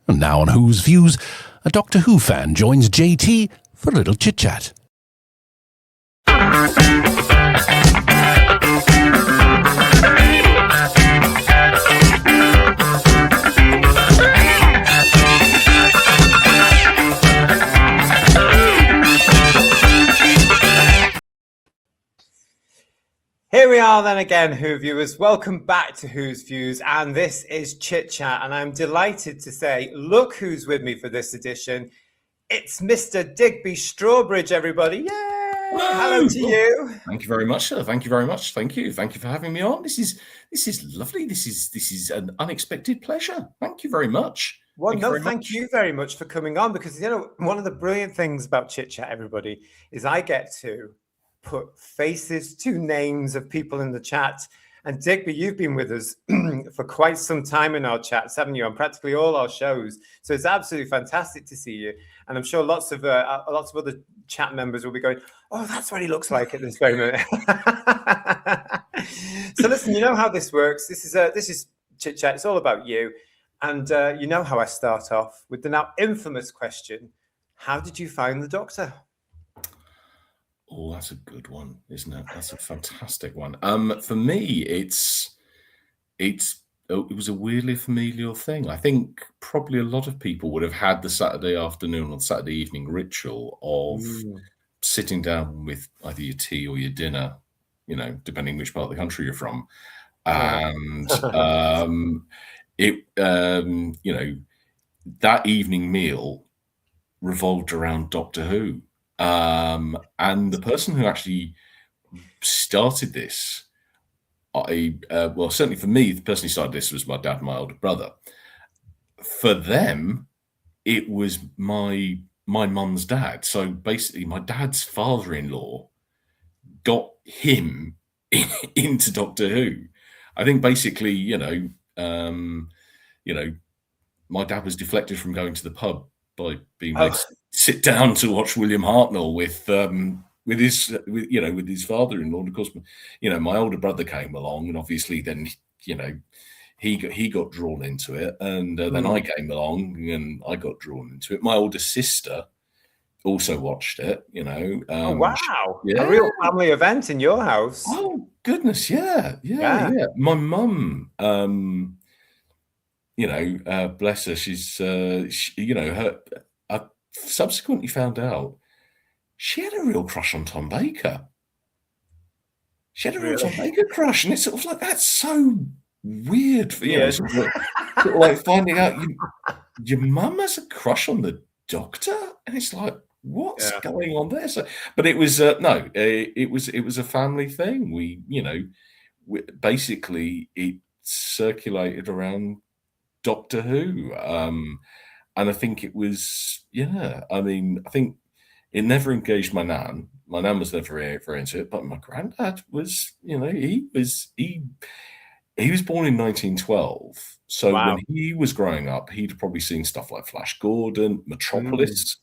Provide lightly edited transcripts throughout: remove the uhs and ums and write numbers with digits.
And now on Who's Views, a Doctor Who fan joins JT for a little chit-chat. Here we are then again, Who viewers. Welcome back to Who's Views, and this is Chit Chat, and I'm delighted to say, look who's with me for this edition. It's Mr. Digby Strawbridge, everybody. Yay! Hello to you. Thank you very much, sir. Thank you very much. Thank you for having me on. This is lovely. This is an unexpected pleasure. Thank you very much. Well, thank you very much for coming on, because one of the brilliant things about Chit Chat, everybody, is I get to put faces to names of people in the chat. And Digby, you've been with us for quite some time in our chats, haven't you, on practically all our shows? So it's absolutely fantastic to see you. And I'm sure lots of other chat members will be going, "Oh, that's what he looks like at this very minute." So listen, you know how this works. This is Chit Chat. It's all about you. And you know how I start off with the now infamous question: how did you find the Doctor? Oh, that's a good one, isn't it? That's a fantastic one. For me, it was a weirdly familial thing. I think probably a lot of people would have had the Saturday afternoon or Saturday evening ritual of sitting down with either your tea or your dinner, depending which part of the country you're from, and that evening meal revolved around Doctor Who. And the person who actually started this, certainly for me, the person who started this was my dad and my older brother. For them, it was my mum's dad. So basically, my dad's father-in-law got him into Doctor Who. I think basically, my dad was deflected from going to the pub by being made to sit down to watch William Hartnell with his father-in-law. And of course, my older brother came along, and obviously then he got drawn into it, and then I came along and I got drawn into it. My older sister also watched it. Oh wow! Yeah. A real family event in your house. Oh goodness, yeah. My mum. Bless her. She's, I subsequently found out she had a real crush on Tom Baker. She had a real Tom Baker crush, and it's sort of like, that's so weird for sort of like finding out your mum has a crush on the Doctor, and it's like, what's going on there? So, but it was it was a family thing. We basically it circulated around Doctor Who, and I think it was I think it never engaged my nan. My nan was never very into it, but my granddad was. He was born in 1912, so when he was growing up, he'd probably seen stuff like Flash Gordon, Metropolis,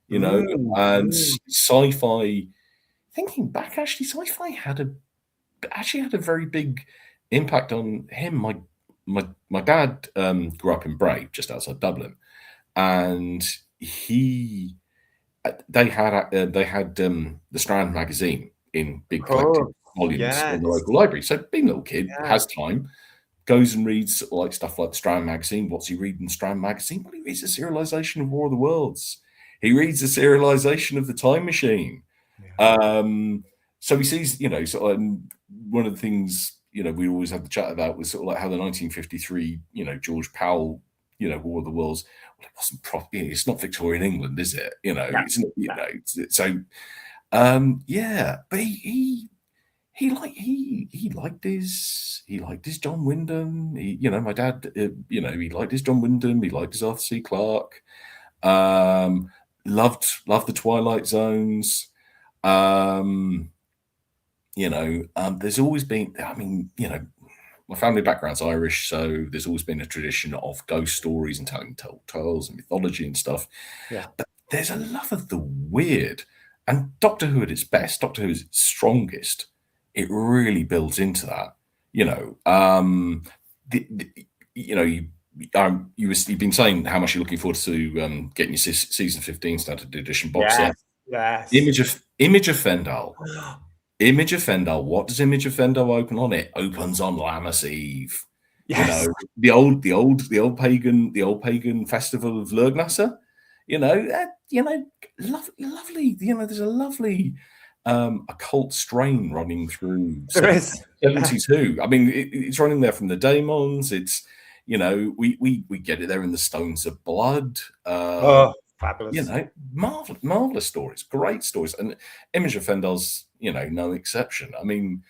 and sci-fi. Thinking back, actually, sci-fi had a very big impact on him. My dad grew up in Bray, just outside Dublin, and they had the Strand magazine in big collected volumes in the local library. So being a little kid, has time, goes and reads like stuff like the Strand magazine. What's he reading in Strand magazine? Well, he reads the serialization of War of the Worlds. He reads the serialization of the Time Machine. So he sees, one of the things we always had the chat about was sort of like how the 1953, George Powell, War of the Worlds. Well, it wasn't proper. It's not Victorian England, is it? It's not. So, but he liked his John Wyndham. My dad, he liked his John Wyndham. He liked his Arthur C. Clarke. Loved the Twilight Zones. There's always been, my family background's Irish, so there's always been a tradition of ghost stories and telling tales and mythology and stuff. Yeah. But there's a love of the weird. And Doctor Who at its best, Doctor Who is its strongest. It really builds into that. you've been saying how much you're looking forward to getting your season 15 standard edition box set. Yes. Image of Fendal. Image of Fendal. What does Image of Fendal open on? It opens on Lammas Eve. Yes. You know, the old pagan festival of Lurgnasser. Lovely. There's a lovely occult strain running through 72. I mean, it's running there from the Daemons. It's we get it there in the Stones of Blood. Fabulous. Marvelous stories, great stories, and Image of Fendal's no exception. I mean,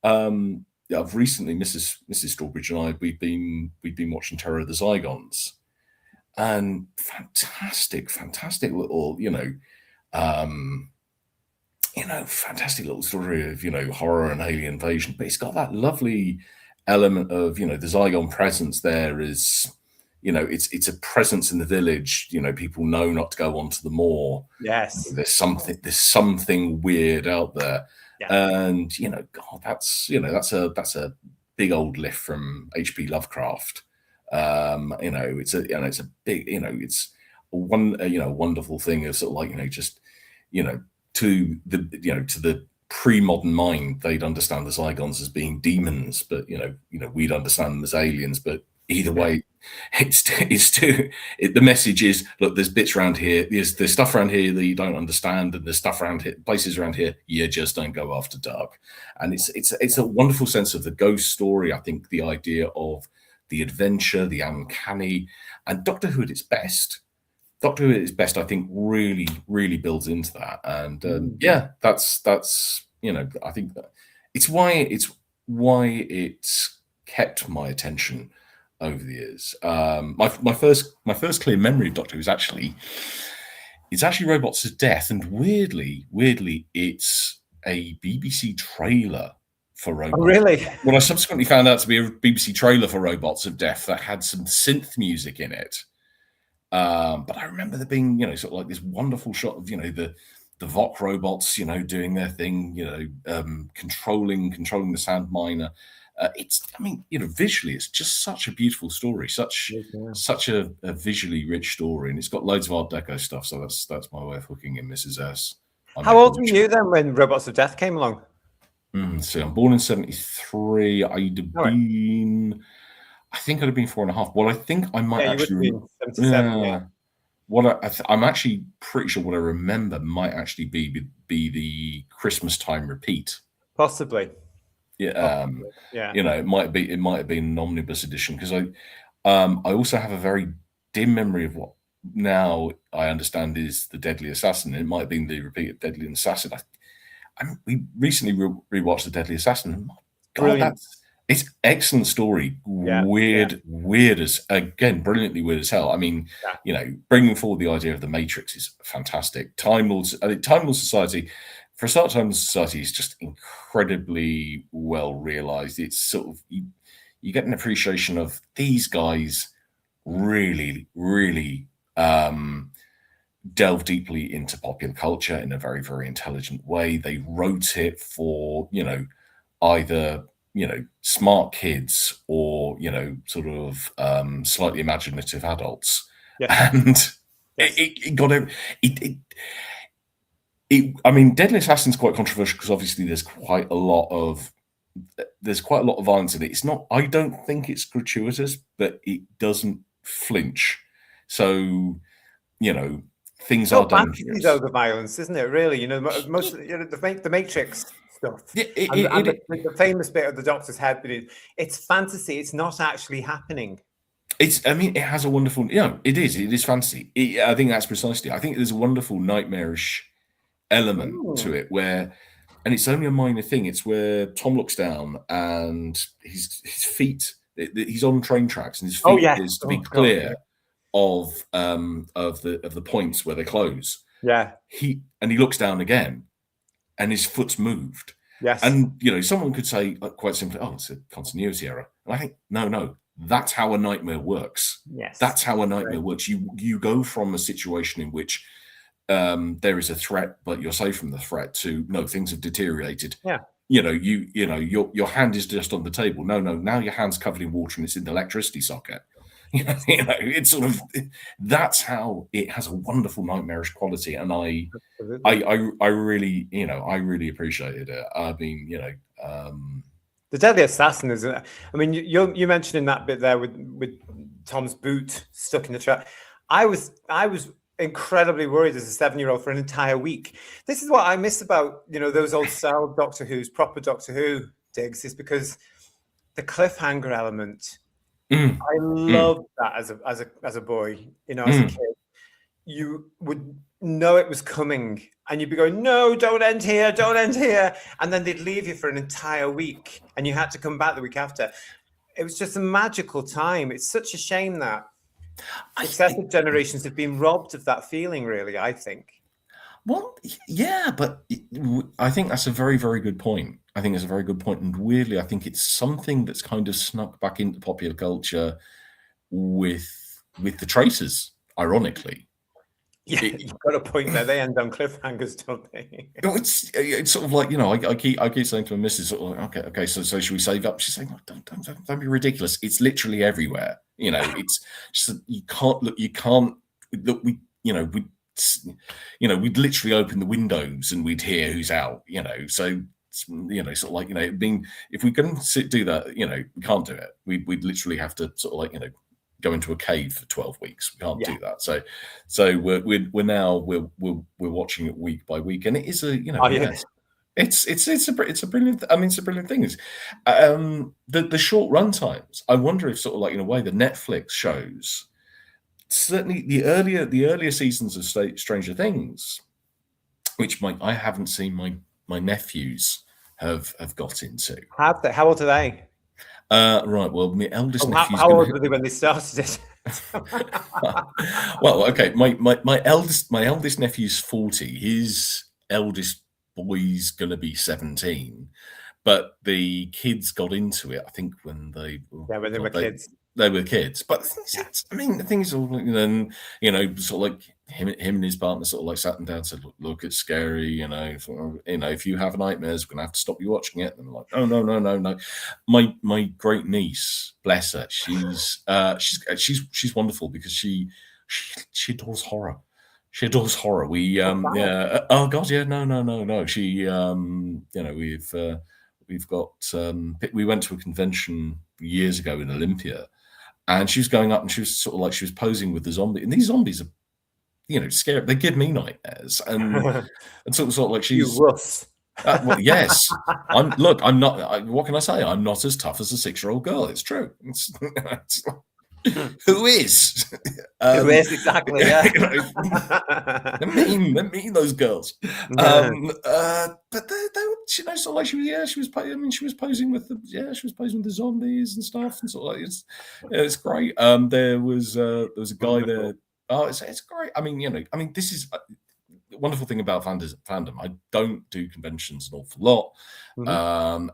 I've recently, Mrs. Strawbridge and I, we've been watching Terror of the Zygons, and fantastic little fantastic little story of horror and alien invasion, but it's got that lovely element of the Zygon presence. There is it's a presence in the village. People know not to go onto the moor. Yes, there's something weird out there. And God, that's a big old lift from H.P. Lovecraft. It's a big, it's a wonderful thing of sort of like to the pre-modern mind, they'd understand the Zygons as being demons, but we'd understand them as aliens. But either way, the message is, look, there's bits around here, there's stuff around here that you don't understand, and there's stuff around here, places around here you just don't go after dark. And it's a wonderful sense of the ghost story. I think the idea of the adventure, the uncanny, and Doctor Who at its best, I think, really builds into that. And that's I think it's why it's kept my attention over the years. My first clear memory of Doctor Who is actually Robots of Death, and weirdly, it's a BBC trailer for Robots. Oh, really? Well, I subsequently found out to be a BBC trailer for Robots of Death that had some synth music in it. But I remember there being, sort of like this wonderful shot of, the Vok robots, doing their thing, controlling the sand miner. Visually, it's just such a beautiful story, such a visually rich story, and it's got loads of Art Deco stuff. So that's my way of hooking in Mrs. S. How old were you then when Robots of Death came along? So I'm born in 73. I think I'd have been 4.5. Well, I think I might actually. 77, I'm actually pretty sure what I remember might actually be the Christmas time repeat. Possibly. Yeah. It might have been an omnibus edition, because I also have a very dim memory of what now I understand is the Deadly Assassin. It might have been the repeat of Deadly Assassin. We recently rewatched the Deadly Assassin. And God, it's excellent story. Weird as, again, brilliantly weird as hell. I mean, bringing forward the idea of the Matrix is fantastic. Time Lord Society, for a start, Time Lord Society is just incredibly well realized. It's sort of, you get an appreciation of these guys really delve deeply into popular culture in a very, very intelligent way. They wrote it for, either smart kids or sort of slightly imaginative adults. And it got I mean, Deadly Assassin's quite controversial because obviously there's quite a lot of violence in it. It's not, I don't think it's gratuitous, but it doesn't flinch. So things are dangerous. Though, the violence, isn't it? Really, most the Matrix stuff. The famous bit of the Doctor's head, but it's fantasy. It's not actually happening. It has a wonderful, it is fantasy. I think that's precisely. I think there's a wonderful nightmarish element to it and it's only a minor thing. It's where Tom looks down and his feet. He's on train tracks and his feet is to be clear of the points where they close. Yeah. He looks down again, and his foot's moved. Yes. And someone could say quite simply, "Oh, it's a continuity error." And I think no, that's how a nightmare works. Yes. That's how a nightmare works. You go from a situation in which there is a threat, but you're safe from the threat, to no, things have deteriorated. Yeah. Your hand is just on the table. No, now your hand's covered in water and it's in the electricity socket. It's sort of, that's how it has a wonderful nightmarish quality, and I really, I really appreciated it. I mean, The Deadly Assassin is. I mean, you mentioned in that bit there with Tom's boot stuck in the trap. I was incredibly worried as a 7-year-old for an entire week. This is what I miss about those old style Doctor Who's, proper Doctor Who digs, is because the cliffhanger element. I loved that as a boy, as a kid. You would know it was coming, and you'd be going, "No, don't end here, don't end here," and then they'd leave you for an entire week, and you had to come back the week after. It was just a magical time. It's such a shame that successive generations have been robbed of that feeling, really, I think. Well, yeah, but I think that's a very, very good point. I think it's a very good point. And weirdly, I think it's something that's kind of snuck back into popular culture with the Traitors, ironically. Yeah, you've got a point there. They end on cliffhangers, don't they? It's sort of like, I keep saying to my missus, sort of like, okay, so should we save up? She's saying, don't be ridiculous. It's literally everywhere. It's just, you can't look. We we'd literally open the windows and we'd hear who's out. So sort of like, if we couldn't do that, we can't do it. We'd literally have to sort of like, go into a cave for 12 weeks. We can't do that. So we're watching it week by week, and it is a it's a brilliant. I mean, it's a brilliant thing. The short run times. I wonder if sort of like in a way the Netflix shows, certainly the earlier seasons of Stranger Things, which I haven't seen my nephews have got into. Have they? How old are they? Right. Well, my eldest nephew. How old were they when they started it? Well, okay. My eldest nephew's 40. His eldest boy's going to be 17. But the kids got into it, I think, when they were kids. They were kids, but the thing is, all sort of like him and his partner sort of like sat them down and said, look, it's scary, if you have nightmares, we're gonna have to stop you watching it. And I'm like, oh no. My great niece, bless her, she's wonderful because she adores horror. She adores horror. We oh god, yeah, no. She we've got we went to a convention years ago in Olympia, and she was going up and she was sort of like, she was posing with the zombie, and these zombies are scary. They give me nightmares, and sort of like she's well, yes. I'm not. What can I say? I'm not as tough as a 6-year-old girl. It's true. Who is? Who is exactly? Yeah. They're mean those girls. But they sort of like she was posing with the zombies and stuff, and sort of like it's great. There was a guy there. Oh, it's great. I mean, this is the wonderful thing about fandom. I don't do conventions an awful lot,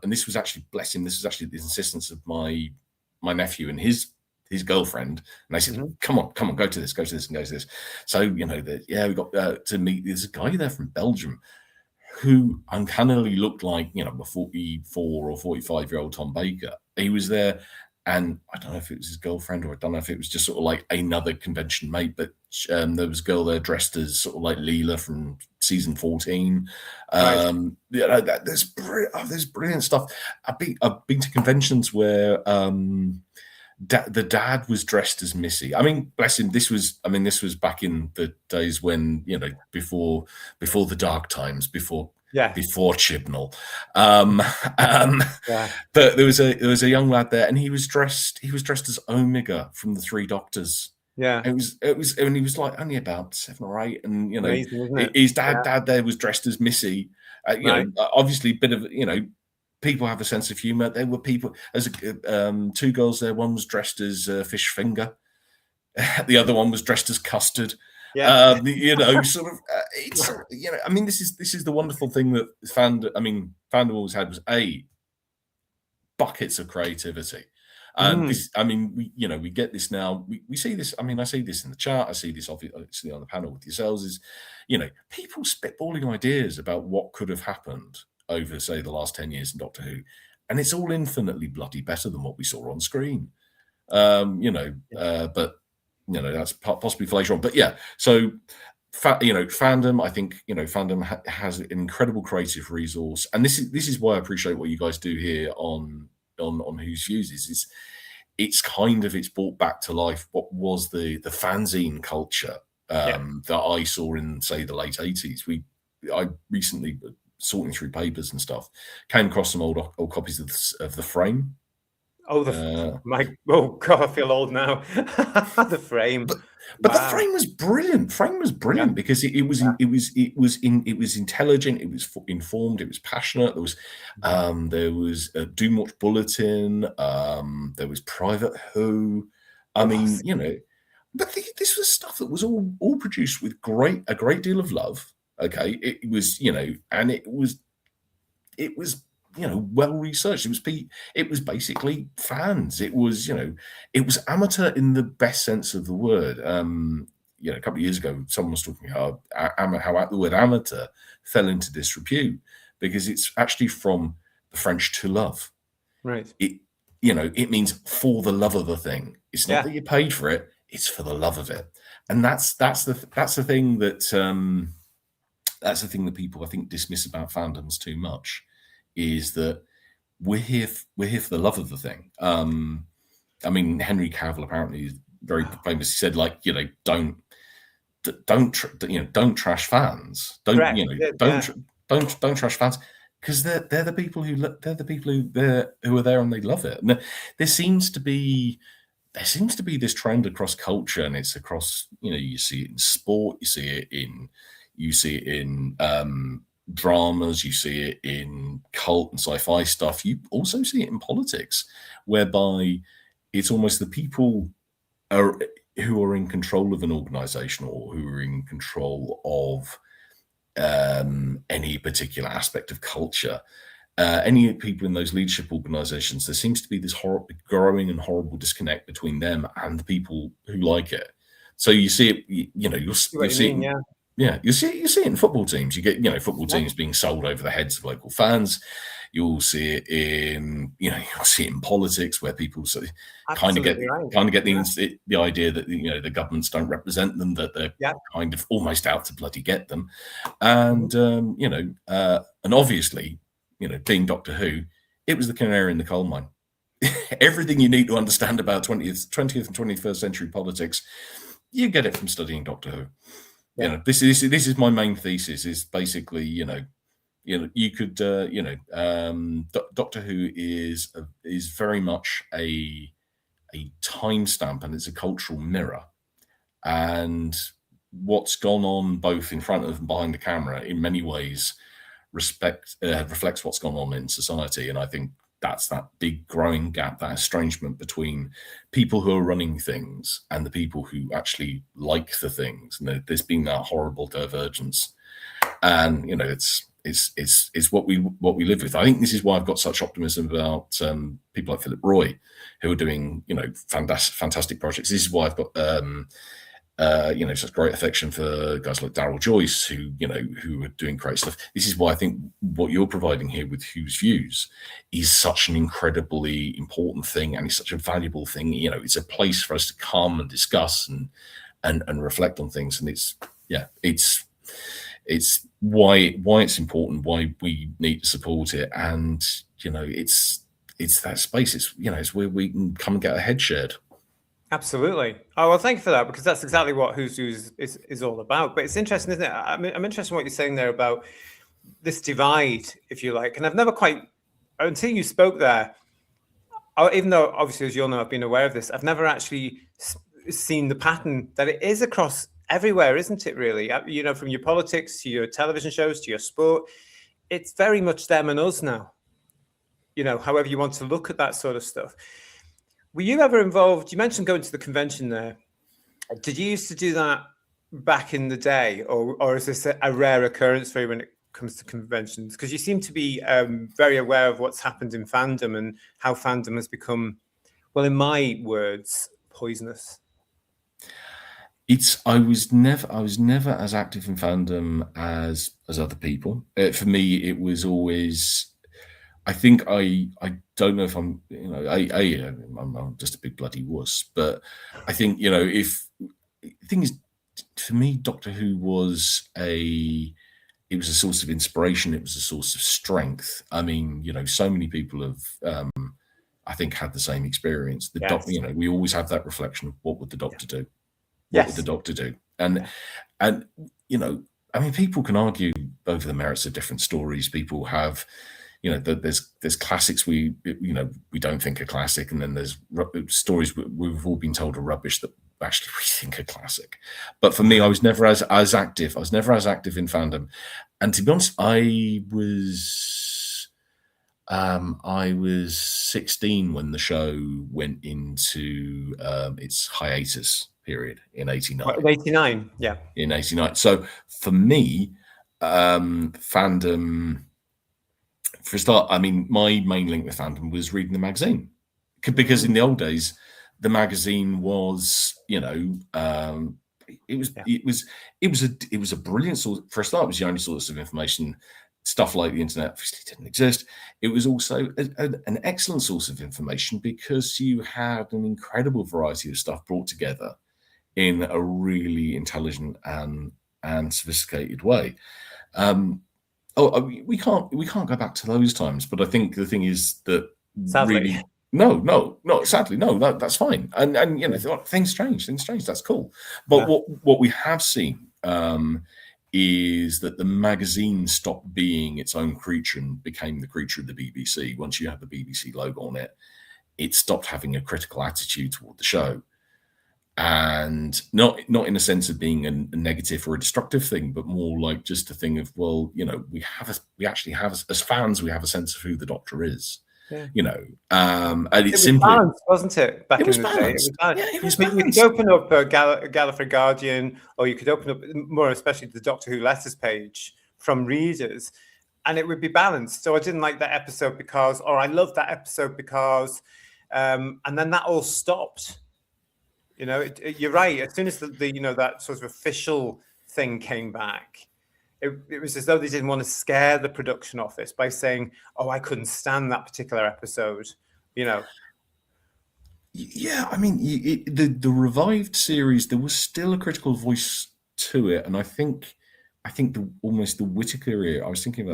and this was actually, bless him, this was actually the insistence of my nephew and his girlfriend, and they said, come on, go to this, and go to this. So we got to meet this guy there from Belgium who uncannily looked like a 44 or 45-year-old Tom Baker. He was there, and I don't know if it was his girlfriend, or I don't know if it was just sort of like another convention mate, but there was a girl there dressed as sort of like Leela from season 14. There's brilliant stuff. I've been to conventions where the dad was dressed as Missy. I mean, bless him. This was back in the days when before the dark times, before Chibnall. But there was a young lad there, and he was dressed as Omega from the Three Doctors. Yeah, it was, and he was like only about 7 or 8, and amazing, his dad there was dressed as Missy. Obviously, a bit of people have a sense of humor. There were people, as two girls there. One was dressed as Fish Finger, the other one was dressed as Custard. Yeah, sort of. It's I mean, this is the wonderful thing that fandom always had, was buckets of creativity. And this, I mean, we get this now. We see this. I mean, I see this in the chat. I see this obviously on the panel with yourselves. Is people spitballing ideas about what could have happened over, say, the last 10 years in Doctor Who, and it's all infinitely bloody better than what we saw on screen. But that's possibly for later on. But yeah, so fandom, I think fandom has an incredible creative resource, and this is why I appreciate what you guys do here on WhosViews. It's brought back to life what was the fanzine culture that I saw in, say, the late 80s. I recently, sorting through papers and stuff, came across some old copies of the Frame. Oh, God, I feel old now. The Frame. But the Frame was brilliant. Because it was intelligent, it was informed, it was passionate. There was Do Much Bulletin, there was Private Who. But this was stuff that was all produced with a great deal of love. Okay, it was and it was well researched. It was basically fans. It was amateur in the best sense of the word. A couple of years ago, someone was talking how the word amateur fell into disrepute because it's actually from the French "to love." Right. It means for the love of the thing. It's not that you paid for it; it's for the love of it. And that's the thing that people, I think, dismiss about fandoms too much. Is that we're here for the love of the thing. Henry Cavill apparently very famously said, don't trash fans. Don't trash fans, because they're the people who are there and they love it. And there seems to be this trend across culture, and it's across you see it in sport, you see it in dramas, you see it in cult and sci-fi stuff. You also see it in politics, whereby it's almost the people who are in control of an organization or who are in control of any particular aspect of culture. Any people in those leadership organizations, there seems to be this growing and horrible disconnect between them and the people who like it. So you see it, you'll see it. Yeah, you see it in football teams. You get football teams being sold over the heads of local fans. You'll see it in politics, where people kind of get the idea that the governments don't represent them, that they're kind of almost out to bloody get them, and and obviously being Doctor Who, it was the canary in the coal mine. Everything you need to understand about 20th and 21st century politics, you get it from studying Doctor Who. This is my main thesis. Is basically, you could, Doctor Who is very much a timestamp, and it's a cultural mirror. And what's gone on both in front of and behind the camera, in many ways, reflects what's gone on in society. And I think that's that big growing gap, that estrangement between people who are running things and the people who actually like the things. And there's been that horrible divergence, and it's what we live with. I think this is why I've got such optimism about people like Philip Roy, who are doing fantastic projects. This is why I've got such great affection for guys like Daryl Joyce, who are doing great stuff. This is why I think what you're providing here with WhosViews is such an incredibly important thing, and it's such a valuable thing. It's a place for us to come and discuss and reflect on things, and it's why it's important, why we need to support it, and it's that space. It's where we can come and get our head shared. Absolutely. Oh, well, thank you for that, because that's exactly what WhosViews is all about. But it's interesting, isn't it? I'm interested in what you're saying there about this divide, if you like. And I've never quite, until you spoke there, even though obviously, as you all know, I've been aware of this, I've never actually seen the pattern that it is across everywhere, isn't it, really? From your politics to your television shows to your sport, it's very much them and us now, however you want to look at that sort of stuff. Were you ever involved? You mentioned going to the convention there. Did you used to do that back in the day, or is this a rare occurrence for you when it comes to conventions? Because you seem to be very aware of what's happened in fandom and how fandom has become, well, in my words, poisonous. I was never as active in fandom as other people. For me, it was always, I think I don't know if I'm, I'm just a big bloody wuss, but I think, if the thing is, for me, Doctor Who was a source of inspiration. It was a source of strength. I mean, so many people have, I think, had the same experience. We always have that reflection of what would the Doctor do? What would the Doctor do? And I mean, people can argue over the merits of different stories. People have, there's classics we don't think are classic, and then there's stories we've all been told are rubbish that actually we think are classic. But for me, I was never as active. I was never as active in fandom, and to be honest, I was 16 when the show went into its hiatus period in 89. 89, yeah. In 89. So for me, fandom, for a start, I mean, my main link with fandom was reading the magazine, because in the old days, the magazine was, it was a brilliant source. For a start, it was the only source of information. Stuff like the internet obviously didn't exist. It was also an excellent source of information because you had an incredible variety of stuff brought together in a really intelligent and sophisticated way. We can't go back to those times, but I think the thing is that sadly, sadly, that's fine. And things change. That's cool. But what we have seen is that the magazine stopped being its own creature and became the creature of the BBC. Once you have the BBC logo on it, it stopped having a critical attitude toward the show. And not in a sense of being a negative or a destructive thing, but more like just a thing of, well, we actually have, as fans, we have a sense of who the Doctor is. And it's simply balanced, wasn't it? Back in the day, it was balanced. You could open up Gallifrey Guardian, or you could open up more, especially the Doctor Who letters page from readers, and it would be balanced. So I didn't like that episode because, or I loved that episode because, and then that all stopped. You're right. As soon as the that sort of official thing came back, it was as though they didn't want to scare the production office by saying, "Oh, I couldn't stand that particular episode." Yeah, I mean, the revived series, there was still a critical voice to it, and I think almost the Whittaker era. I was thinking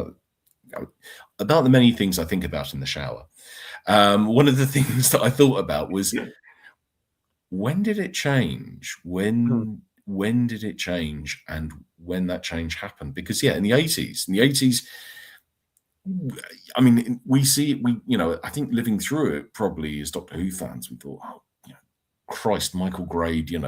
about the many things I think about in the shower. One of the things that I thought about was, when did it change? When did it change, and when that change happened? Because in the 80s, I mean, we see it. I think living through it, probably as Doctor Who fans, we thought, oh, Christ, Michael Grade, he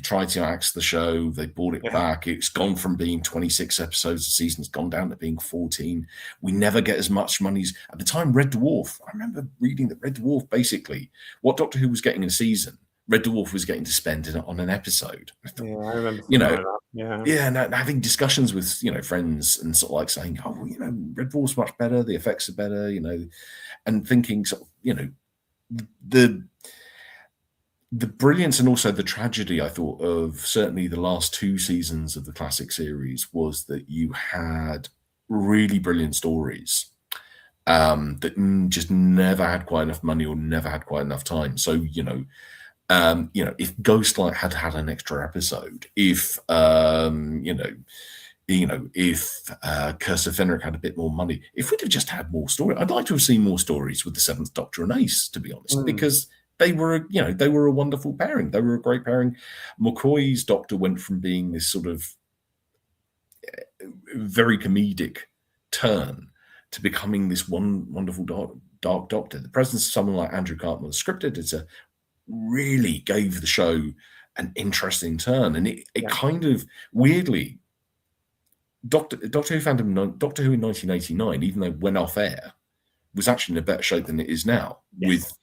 tried to axe the show. They brought it back. It's gone from being 26 episodes a season. It's gone down to being 14. We never get as much money as at the time. Red Dwarf. I remember reading that Red Dwarf, basically, what Doctor Who was getting in a season, Red Dwarf was getting to spend on an episode. I remember. And having discussions with friends and sort of like saying, oh, Red Dwarf's much better. The effects are better. And thinking sort of, the brilliance and also the tragedy, I thought, of certainly the last two seasons of the classic series was that you had really brilliant stories that just never had quite enough money or never had quite enough time. So, if Ghostlight had had an extra episode, if Curse of Fenric had a bit more money, if we'd have just had more story, I'd like to have seen more stories with the Seventh Doctor and Ace, to be honest, because they were a wonderful pairing. They were a great pairing. McCoy's Doctor went from being this sort of very comedic turn to becoming this wonderful dark Doctor. The presence of someone like Andrew Cartmel, the script editor, really gave the show an interesting turn, and it kind of weirdly, Doctor Who fandom, Doctor Who in 1989, even though it went off air, was actually in a better shape than it is now, with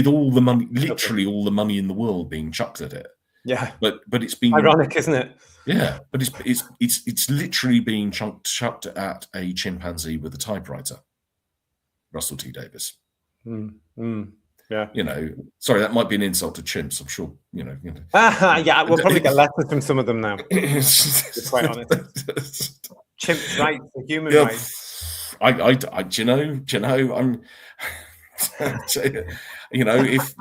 all the money, literally all the money in the world being chucked at it. Yeah, but it's been ironic, isn't it? Yeah, but it's literally being chucked at a chimpanzee with a typewriter. Russell T Davies. Yeah. Sorry, that might be an insult to chimps. I'm sure. Yeah, we'll probably get letters from some of them now. To be quite honest. Chimps' rights, human rights. do you know, I'm, you know, if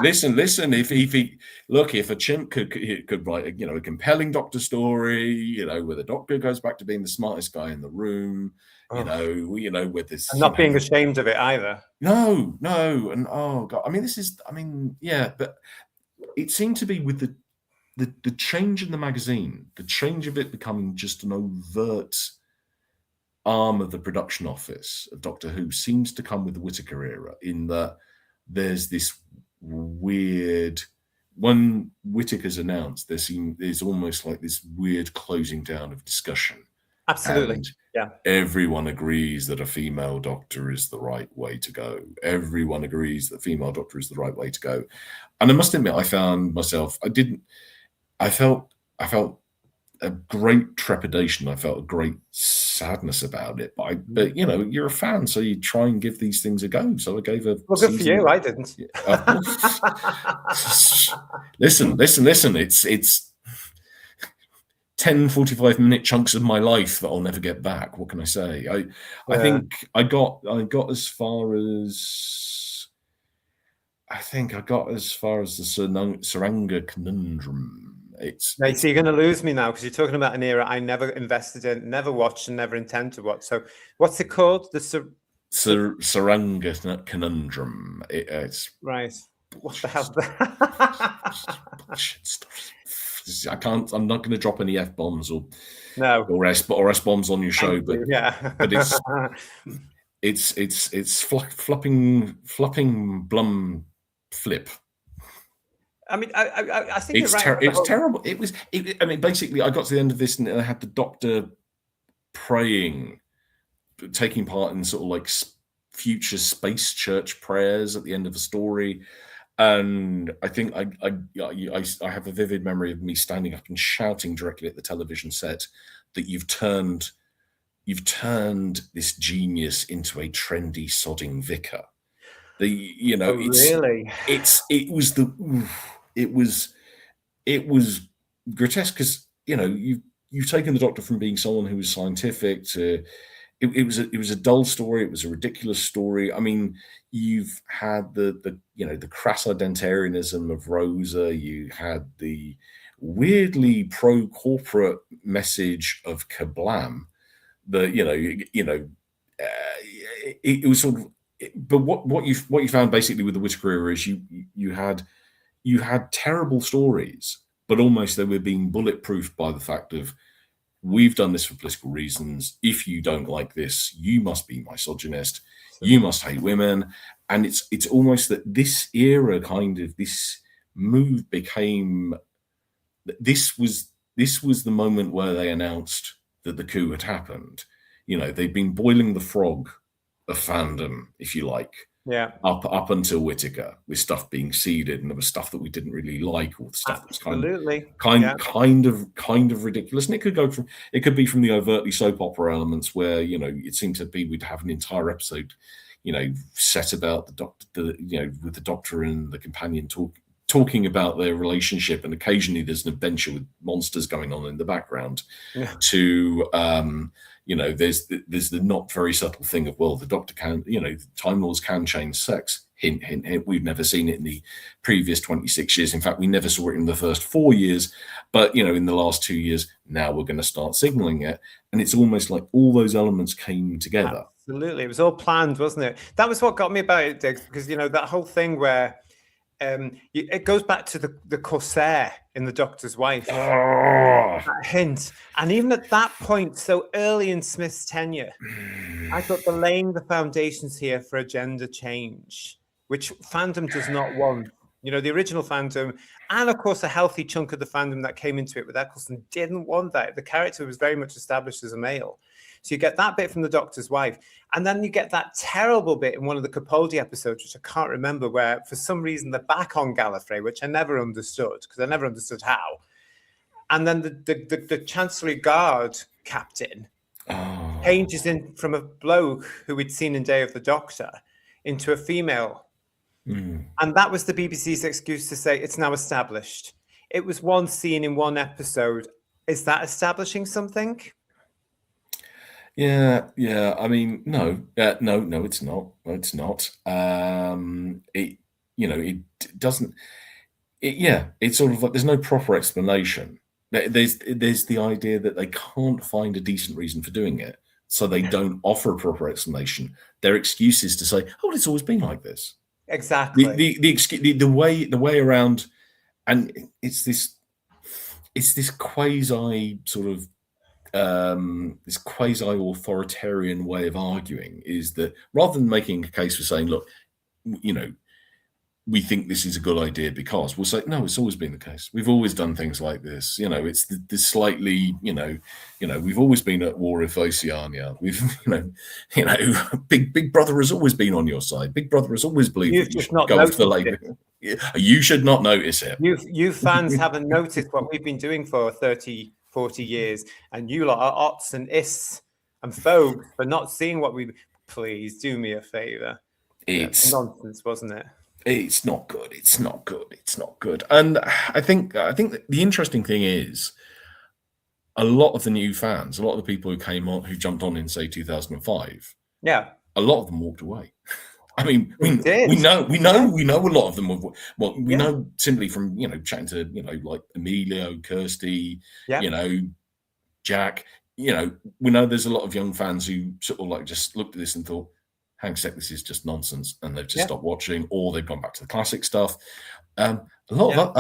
a chimp could write, a compelling Doctor story, where the Doctor goes back to being the smartest guy in the room, with this, and not being ashamed of it either. No, and oh god, but it seemed to be with the change in the magazine, the change of it becoming just an overt arm of the production office of Doctor Who seems to come with the Whittaker era, in that there's this weird, when Whittaker's announced, there's almost like this weird closing down of discussion. Absolutely. And everyone agrees that a female Doctor is the right way to go. Everyone agrees that female Doctor is the right way to go. And I must admit, I found myself, I felt a great trepidation. I felt a great sadness about it. But you're a fan, so you try and give these things a go. So I gave a. Well, good for you. I didn't. Listen. It's 10 45-minute chunks of my life that I'll never get back. What can I say? I think I got as far as. I think I got as far as the Saranga conundrum. So you're going to lose me now, because you're talking about an era I never invested in, never watched, and never intend to watch. So what's it called? The Saranga conundrum. It's right. What the hell? Bullshit stuff. I'm not going to drop any F-bombs or S-bombs on your show, but it's flopping blum flip. I mean, I think it's you're right. It's terrible. Basically, I got to the end of this and I had the Doctor praying, taking part in sort of like future space church prayers at the end of the story. And I think I have a vivid memory of me standing up and shouting directly at the television set that you've turned this genius into a trendy sodding vicar. Really? It was grotesque, because you've taken the Doctor from being someone who was scientific to it was a dull story. It was a ridiculous story. I mean, you've had the crass identitarianism of Rosa. You had the weirdly pro-corporate message of Kablam. It was sort of. But what you found basically with the Whittaker era is you had terrible stories, but almost they were being bulletproofed by the fact of, we've done this for political reasons. If you don't like this, you must be misogynist. You must hate women. And it's almost that this era, kind of this move became. This was the moment where they announced that the coup had happened. They'd been boiling the frog of fandom, if you like. Yeah. Up until Whittaker, with stuff being seeded, and there was stuff that we didn't really like, or the stuff that was kind of ridiculous. And it could be from the overtly soap opera elements, where it seemed to be we'd have an entire episode, set about the Doctor, with the Doctor and the companion talking about their relationship, and occasionally there's an adventure with monsters going on in the background. Yeah. To there's the not very subtle thing of, well, the Doctor can, Time Lords can change sex. Hint, hint, hint. We've never seen it in the previous 26 years. In fact, we never saw it in the first 4 years. But, in the last 2 years, now we're going to start signaling it. And it's almost like all those elements came together. Absolutely. It was all planned, wasn't it? That was what got me about it, Diggs, because, that whole thing where it goes back to the corsair in The Doctor's Wife. That hint. And even at that point, so early in Smith's tenure, I thought they're laying the foundations here for a gender change, which fandom does not want. The original fandom, and of course a healthy chunk of the fandom that came into it with Eccleston, didn't want that. The character was very much established as a male. So you get that bit from The Doctor's Wife. And then you get that terrible bit in one of the Capaldi episodes, which I can't remember, where for some reason they're back on Gallifrey, which I never understood, because I never understood how. And then the Chancellery Guard captain changes in from a bloke who we'd seen in Day of the Doctor into a female. And that was the BBC's excuse to say it's now established. It was one scene in one episode. Is that establishing something? Yeah, yeah. I mean, no, no, it's not. No, it's not. It, it doesn't. Yeah, it's sort of like there's no proper explanation. There's the idea that they can't find a decent reason for doing it, so they don't offer a proper explanation. Their excuse is to say, "Oh, it's always been like this." Exactly. The way around, and it's this quasi sort of this quasi authoritarian way of arguing is that rather than making a case for saying, look, you know, we think this is a good idea because we'll say, no, it's always been the case. We've always done things like this. It's the slightly, we've always been at war with Oceania. We've, Big Brother has always been on your side. Big Brother has always believed that you should go off the Labour. You should not notice it. You fans haven't noticed what we've been doing for 30, 40 years, and you lot are ots and ists and phobes for not seeing what we. Please do me a favour. It's nonsense, wasn't it? It's not good. It's not good. It's not good. And I think the interesting thing is a lot of the new fans, a lot of the people who jumped on in say 2005, yeah, a lot of them walked away. I mean, we know a lot of them have. Well, we know simply from chatting to like Emilio, Kirsty, Jack. We know there's a lot of young fans who sort of like just looked at this and thought, hang on a sec, this is just nonsense, and they've just stopped watching, or they've gone back to the classic stuff. I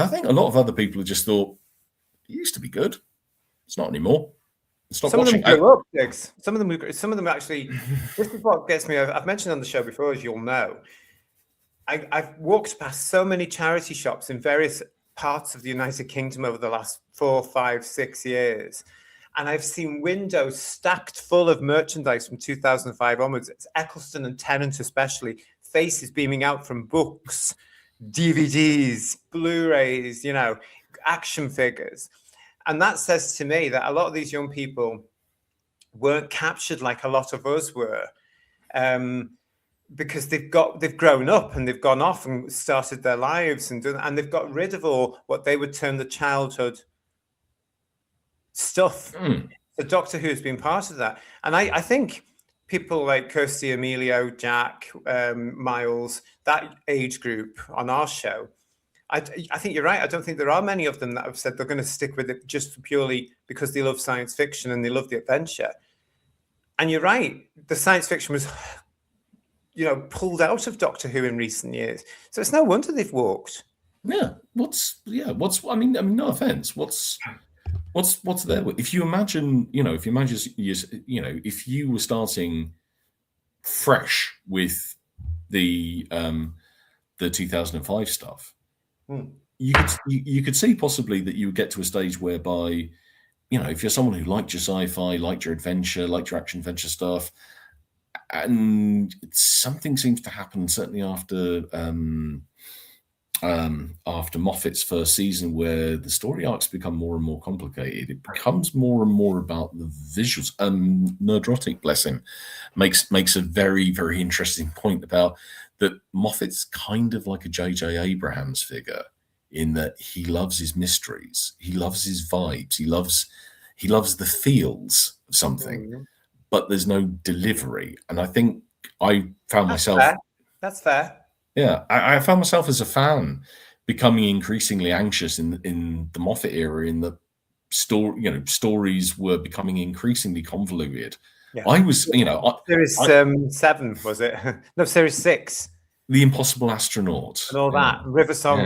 think a lot of other people have just thought it used to be good. It's not anymore. Stop some watching. of them grew up, Diggs. Some of them actually. This is what gets me. I've mentioned on the show before, as you'll know. I've walked past so many charity shops in various parts of the United Kingdom over the last 4, 5, 6 years. And I've seen windows stacked full of merchandise from 2005 onwards. It's Eccleston and Tennant especially, faces beaming out from books, DVDs, Blu-rays, action figures. And that says to me that a lot of these young people weren't captured like a lot of us were, because they've grown up and they've gone off and started their lives and they've got rid of all what they would term the childhood stuff. The Doctor Who has been part of that, and I think people like Kirsty, Emilio, Jack, Miles, that age group on our show, I think you're right. I don't think there are many of them that have said they're going to stick with it just purely because they love science fiction and they love the adventure. And you're right, the science fiction was pulled out of Doctor Who in recent years, so it's no wonder they've walked. I mean, no offense, what's there? If you imagine, if you were starting fresh with the 2005 stuff, you could see possibly that you would get to a stage whereby, if you're someone who liked your sci-fi, liked your adventure, liked your action adventure stuff, and something seems to happen certainly after Moffat's first season, where the story arcs become more and more complicated. It becomes more and more about the visuals. Nerdrotic, bless him, makes a very, very interesting point about that Moffat's kind of like a J.J. Abrams figure in that he loves his mysteries, he loves his vibes, he loves the feels of something, but there's no delivery. And I think I found myself. That's fair. Yeah, I found myself as a fan becoming increasingly anxious in the Moffat era, in the stories were becoming increasingly convoluted. Yeah. I was, series 7 was it? No, series 6. The Impossible Astronaut and all that River Song.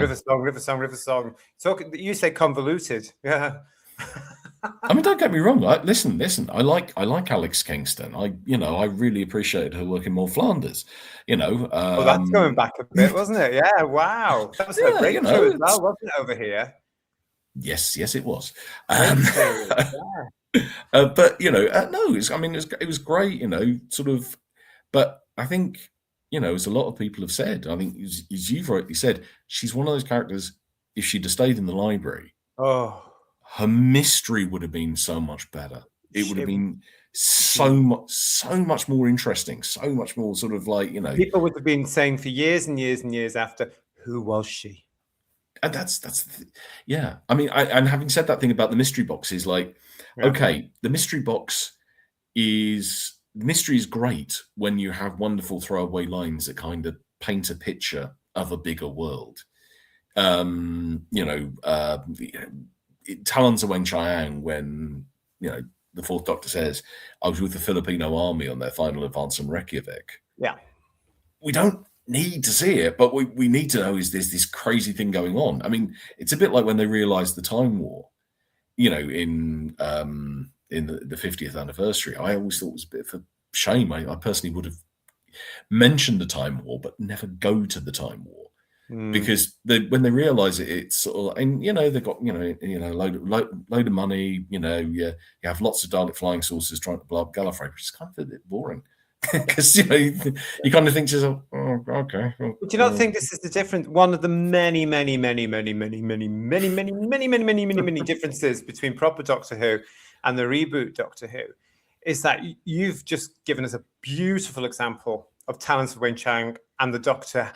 You say convoluted, yeah. I mean, don't get me wrong. Listen. I like Alex Kingston. I really appreciated her work in More Flanders. Well, that's going back a bit, wasn't it? Yeah. Wow. That was a breakthrough as well, wasn't it, over here? Yes, it was. But no, it was great. Sort of. But I think as a lot of people have said, I think as you've rightly said, she's one of those characters. If she'd have stayed in the library, her mystery would have been so much better. It would have been so much more interesting, so much more sort of like, people would have been saying for years and years and years after, who was she? And I mean, and having said that thing about the mystery box is like, okay, the mystery box is mystery is great when you have wonderful throwaway lines that kind of paint a picture of a bigger world. Talons of Wen Chiang, when the Fourth Doctor says, "I was with the Filipino army on their final advance on Reykjavik." Yeah, we don't need to see it, but we need to know, is there's this crazy thing going on. I mean, it's a bit like when they realized the Time War, in the 50th anniversary. I always thought it was a bit of a shame. I personally would have mentioned the Time War, but never go to the Time War. Because when they realize it, it's sort of, and they've got load of money. You have lots of Dalek flying saucers trying to blow up Gallifrey, which is kind of a bit boring. Because you kind of think to yourself, oh, okay. Well, do you not think this is the difference? One of the many differences between proper Doctor Who and the reboot Doctor Who is that you've just given us a beautiful example of Talons of Wen Chiang and the Doctor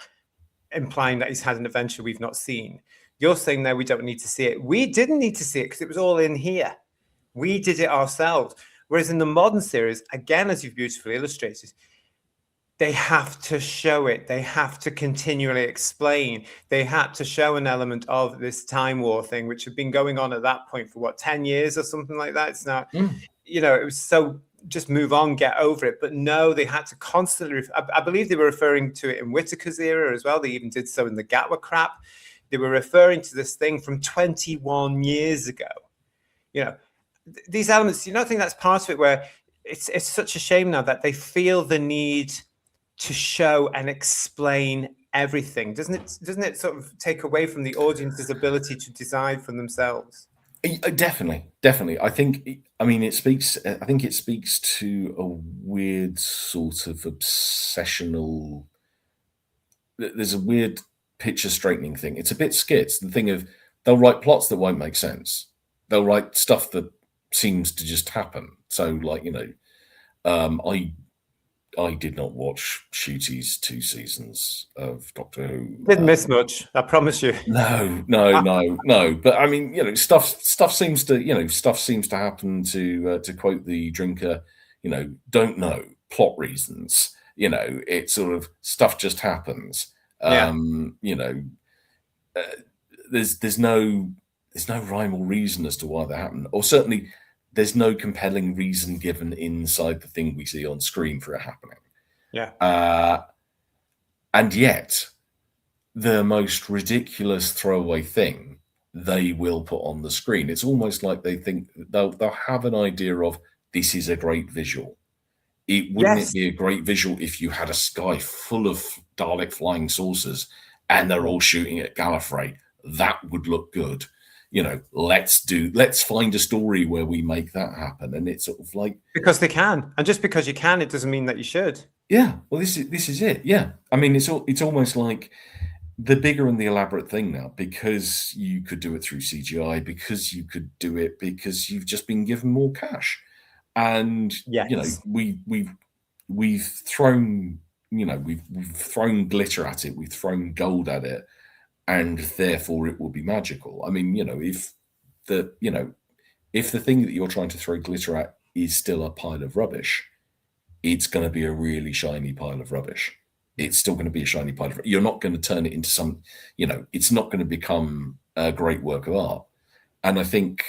implying that he's had an adventure we've not seen. You're saying, no, we don't need to see it. We didn't need to see it because it was all in here. We did it ourselves. Whereas in the modern series, again, as you've beautifully illustrated, they have to show it. They have to continually explain. They had to show an element of this Time War thing, which had been going on at that point for 10 years or something like that. It's not, it was so just move on, get over it. But no, they had to constantly, I believe they were referring to it in Whittaker's era as well. They even did so in the Gatwa crap. They were referring to this thing from 21 years ago. These elements, I think that's part of it, where it's such a shame now that they feel the need to show and explain everything. Doesn't it sort of take away from the audience's ability to decide for themselves? Definitely. I think it speaks to a weird sort of obsessional. There's a weird picture straightening thing. It's a bit skits. The thing of, they'll write plots that won't make sense. They'll write stuff that seems to just happen. So, I did not watch Shooty's 2 seasons of Doctor Who. Didn't miss much, I promise you. No. But I mean, stuff seems to happen. To quote the drinker, don't know, plot reasons. It's sort of stuff just happens. There's no rhyme or reason as to why that happened, or certainly there's no compelling reason given inside the thing we see on screen for it happening. Yeah. And yet, the most ridiculous throwaway thing they will put on the screen. It's almost like they think they'll have an idea of, this is a great visual. Wouldn't it be a great visual if you had a sky full of Dalek flying saucers and they're all shooting at Gallifrey? That would look good. Let's find a story where we make that happen. And it's sort of like, because they can, and just because you can, it doesn't mean that you should. Yeah, well, this is it. Yeah, I mean, it's almost like the bigger and the elaborate thing now, because you could do it through CGI, because you could do it because you've just been given more cash, and we've thrown we've thrown glitter at it, we've thrown gold at it, and therefore it will be magical. I mean, if the thing that you're trying to throw glitter at is still a pile of rubbish, it's going to be a really shiny pile of rubbish. It's still going to be a shiny pile of rubbish. You're not going to turn it into some, it's not going to become a great work of art. And I think,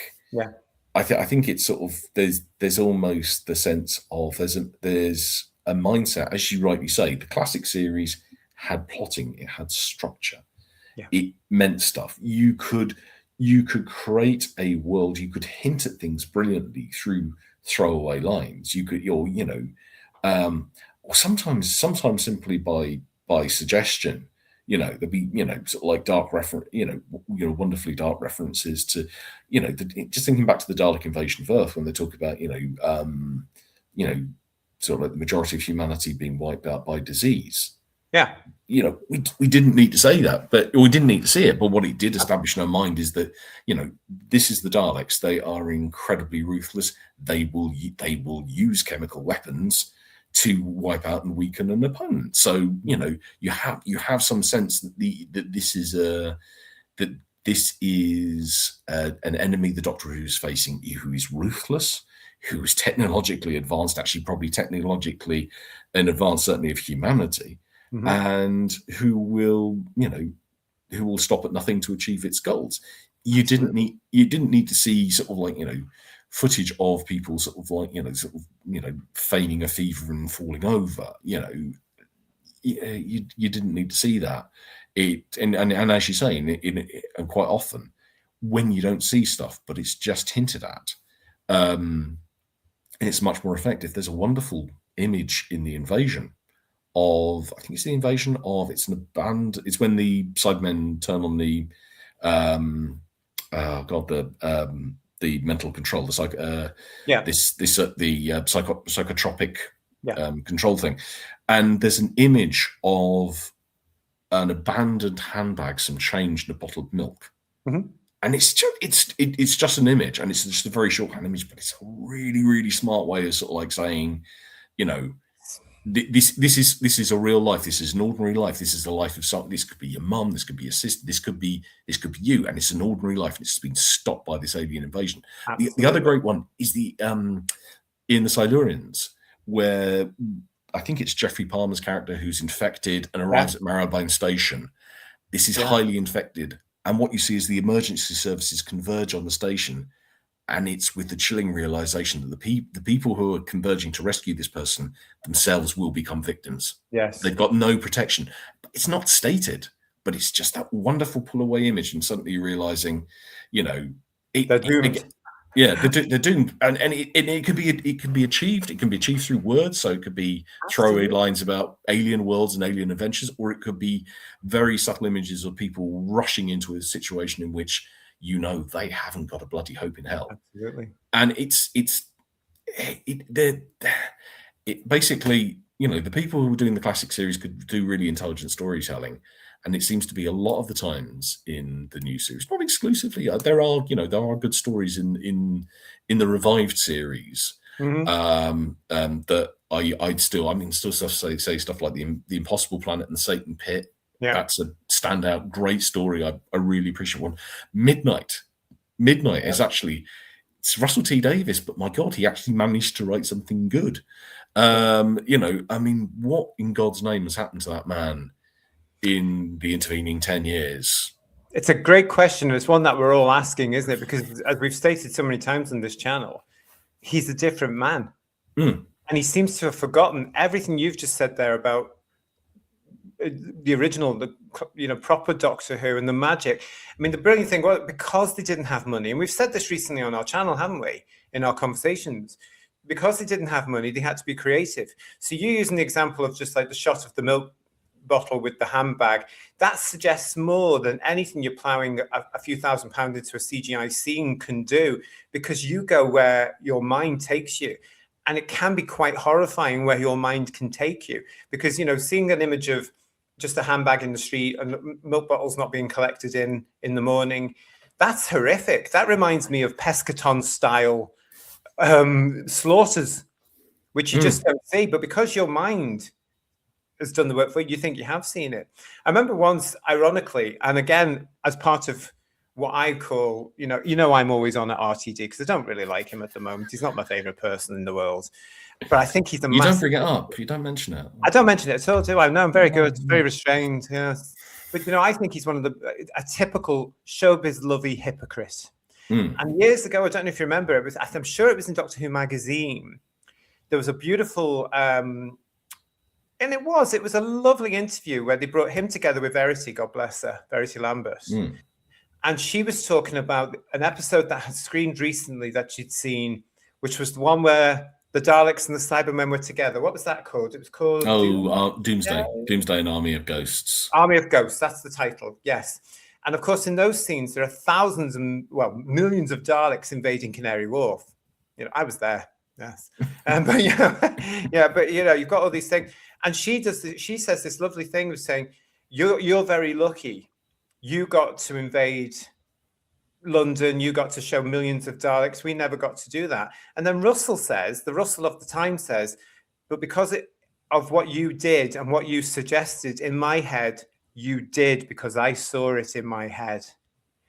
I think it's sort of, there's almost the sense of, there's a mindset, as you rightly say, the classic series had plotting, it had structure. Yeah. It meant stuff. You could create a world, you could hint at things brilliantly through throwaway lines. You could, or sometimes simply by suggestion. There'd be sort of like dark reference, wonderfully dark references to, just thinking back to the Dalek invasion of Earth, when they talk about sort of like the majority of humanity being wiped out by disease. Yeah. We didn't need to say that, but we didn't need to see it. But what it did establish in our mind is that, this is the Daleks. They are incredibly ruthless. They will use chemical weapons to wipe out and weaken an opponent. So, you have some sense that this is an enemy the Doctor Who is facing, who is ruthless, who's technologically advanced, actually probably technologically in advance, certainly of humanity, and who will stop at nothing to achieve its goals. You didn't need to see sort of like, footage of people sort of like, feigning a fever and falling over. You didn't need to see that. And as you say, and quite often when you don't see stuff, but it's just hinted at, it's much more effective. There's a wonderful image in the invasion of, I think it's the invasion of, it's when the Cybermen turn on the the mental control, the psychotropic control thing, and there's an image of an abandoned handbag, some change, and a bottle of milk, and it's just an image, and it's just a very shorthand image, but it's a really, really smart way of sort of like saying, this is a real life. This is an ordinary life. This is the life of something. This could be your mum. This could be your sister. This could be you. And it's an ordinary life. And it's been stopped by this alien invasion. The other great one is the in the Silurians, where I think it's Jeffrey Palmer's character who's infected and arrives at Marrowbone Station. This is highly infected, and what you see is the emergency services converge on the station. And it's with the chilling realization that the people who are converging to rescue this person themselves will become victims. Yes. They've got no protection. It's not stated, but it's just that wonderful pull away image, and suddenly realizing, they're doomed. They're doomed. And it could be achieved. It can be achieved through words. So it could be throwaway lines about alien worlds and alien adventures, or it could be very subtle images of people rushing into a situation in which they haven't got a bloody hope in hell. Absolutely. And it basically, the people who were doing the classic series could do really intelligent storytelling, and it seems to be a lot of the times in the new series, not exclusively. There are good stories in the revived series that I'd still say stuff like the Impossible Planet and the Satan Pit. Yeah. That's a standout, great story. I really appreciate one. Midnight is actually, it's Russell T Davies, but my God, he actually managed to write something good. What in God's name has happened to that man in the intervening 10 years? It's a great question. It's one that we're all asking, isn't it? Because as we've stated so many times on this channel, he's a different man. And he seems to have forgotten everything you've just said there about the original, proper Doctor Who and the magic. I mean, the brilliant thing was, because they didn't have money, and we've said this recently on our channel, haven't we, in our conversations, because they didn't have money, they had to be creative. So you using the example of just like the shot of the milk bottle with the handbag, that suggests more than anything you're plowing a few £1,000s into a CGI scene can do, because you go where your mind takes you. And it can be quite horrifying where your mind can take you, because, seeing an image of just a handbag in the street and milk bottles not being collected in the morning, that's horrific. That reminds me of Pescaton style slaughters, which you just don't see. But because your mind has done the work for you, you think you have seen it. I remember once, ironically, and again, as part of what I call, I'm always on at RTD because I don't really like him at the moment. He's not my favorite person in the world, but I think he's a don't bring it up. You don't mention it. I don't mention it at all, do I? No, I'm very good, very restrained. Yes, but I think he's one of a typical showbiz lovey hypocrite. And years ago, I don't know if you remember, I'm sure it was in Doctor Who magazine. There was a beautiful, and it was a lovely interview where they brought him together with Verity, God bless her, Verity Lambert. And she was talking about an episode that had screened recently that she'd seen, which was the one where the Daleks and the Cybermen were together. What was that called? It was called Doomsday. Yeah. Doomsday and Army of Ghosts. Army of Ghosts, that's the title, yes. And of course, in those scenes, there are thousands and, millions of Daleks invading Canary Wharf. I was there, yes. But you've got all these things. And she says this lovely thing of saying, you're very lucky. You got to invade London. You got to show millions of Daleks. We never got to do that. And then Russell says, the Russell of the time says, but because of what you did and what you suggested in my head, you did because I saw it in my head.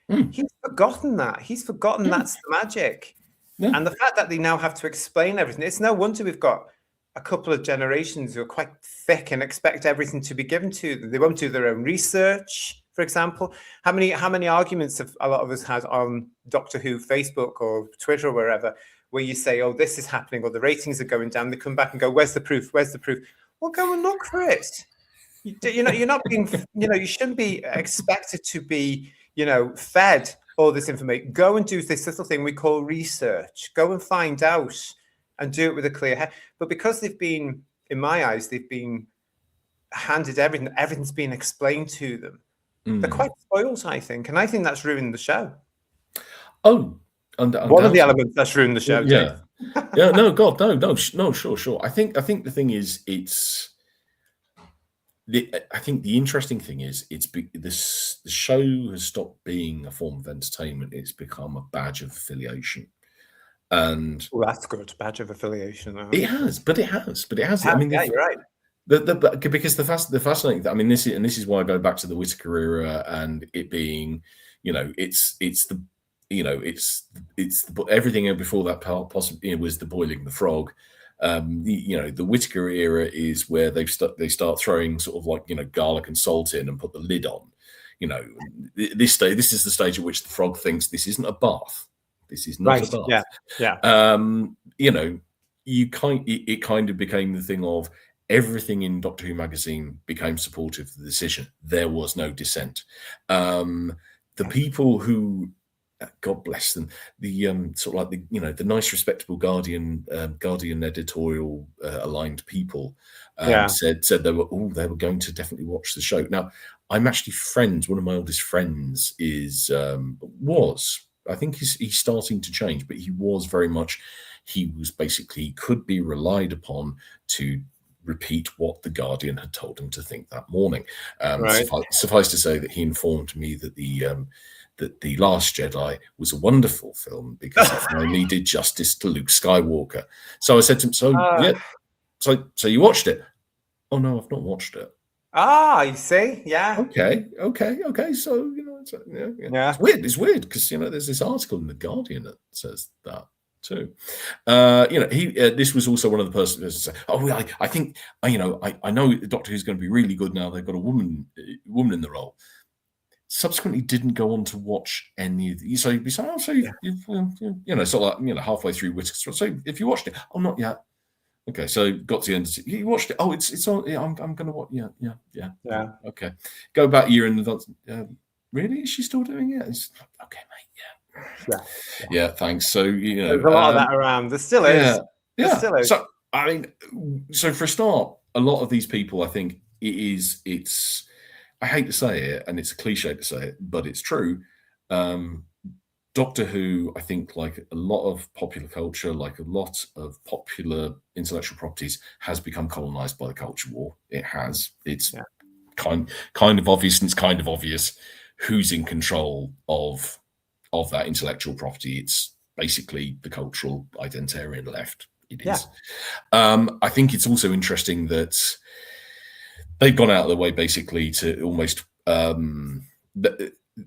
He's forgotten that. He's forgotten that's the magic. Yeah. And the fact that they now have to explain everything, it's no wonder we've got a couple of generations who are quite thick and expect everything to be given to them. They won't do their own research, for example. How many arguments have a lot of us had on Doctor Who Facebook or Twitter or wherever, where you say, oh, this is happening, or the ratings are going down. They come back and go, where's the proof? Where's the proof? Well, go and look for it. You're not being, you shouldn't be expected to be, fed all this information. Go and do this little thing we call research. Go and find out and do it with a clear head. But because they've been, in my eyes, they've been handed everything. Everything's been explained to them. They're quite spoiled, I think. And I think that's ruined the show. Oh, one of the elements that's ruined the show. Yeah. Yeah. No, God, no. Sure. I think the thing is, I think the interesting thing is, the show has stopped being a form of entertainment. It's become a badge of affiliation. And that's good, badge of affiliation. It has. I mean, yeah, you're right. Because the fascinating, I mean, this is why I go back to the Whittaker era and it being, it's everything before that possibly was the boiling the frog. The Whittaker era is where they start throwing sort of like garlic and salt in and put the lid on. This is the stage at which the frog thinks this isn't a bath. This is not a bath. Yeah. It kind of became the thing of everything in Doctor Who magazine became supportive of the decision. There was no dissent. The people who, God bless them, the sort of like the nice, respectable Guardian editorial aligned people said they were going to definitely watch the show. Now, I'm actually friends. One of my oldest friends I think he's starting to change, but he was basically could be relied upon to repeat what the Guardian had told him to think that morning. Suffice to say that he informed me that The Last Jedi was a wonderful film because it finally did justice to Luke Skywalker. So I said to him, so you watched it? Oh no, I've not watched it. You see, yeah. Okay. So it's weird because there's this article in the Guardian that says that too. This was also one of the persons who said, I think I know Doctor Who's going to be really good now. They've got a woman in the role. Subsequently didn't go on to watch any of these. So you'd be saying, sort of like, halfway through Whittaker. So if you watched it, not yet. Okay, so got to the end. You watched it. Oh, it's on. Yeah, I'm going to watch. Yeah. Okay, go back a year and really, is she still doing it? Okay, mate. Yeah. Thanks. So there's a lot of that around. There still is. Yeah. There still is. So I mean, so for a start, a lot of these people, I think it's. I hate to say it, and it's a cliche to say it, but it's true. Doctor Who, I think, like a lot of popular culture, like a lot of popular intellectual properties, has become colonized by the culture war. It has. It's kind of obvious, and it's kind of obvious who's in control of that intellectual property. It's basically the cultural identitarian left. It is. I think it's also interesting that they've gone out of their way basically to almost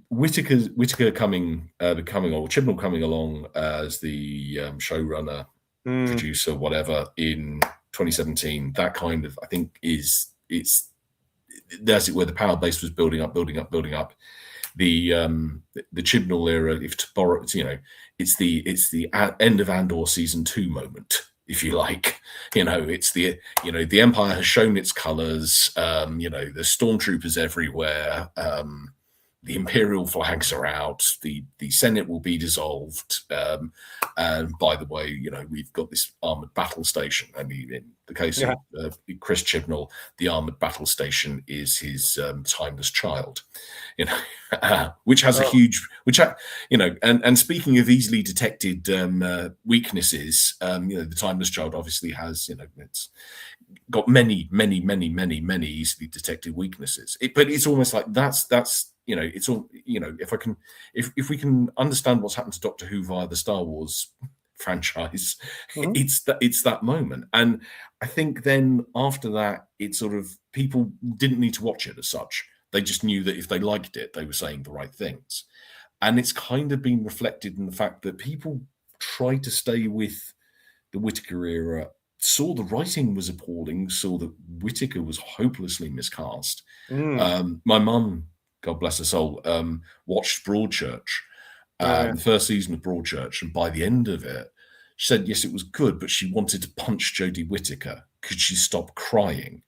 Whittaker coming or Chibnall coming along as the showrunner, producer, whatever, in 2017. That kind of, I think, that's it, where the power base was building up. The Chibnall era, if to borrow, it's the end of Andor season 2 moment, if you like. It's the Empire has shown its colors. There's stormtroopers everywhere. The Imperial flags are out. The Senate will be dissolved. And by the way, we've got this armored battle station. I mean, in the case of Chris Chibnall, the armored battle station is his timeless child. Which has a huge, and speaking of easily detected weaknesses, the timeless child obviously has, it's got many easily detected weaknesses. But it's almost like that's it's all, if we can understand what's happened to Doctor Who via the Star Wars franchise, it's that moment. And I think then after that, it's sort of, people didn't need to watch it as such. They just knew that if they liked it, they were saying the right things. And it's kind of been reflected in the fact that people tried to stay with the Whittaker era, saw the writing was appalling, saw that Whittaker was hopelessly miscast. My mum, God bless her soul, watched Broadchurch, the first season of Broadchurch, and by the end of it, she said, yes, it was good, but she wanted to punch Jodie Whittaker. Could she stop crying?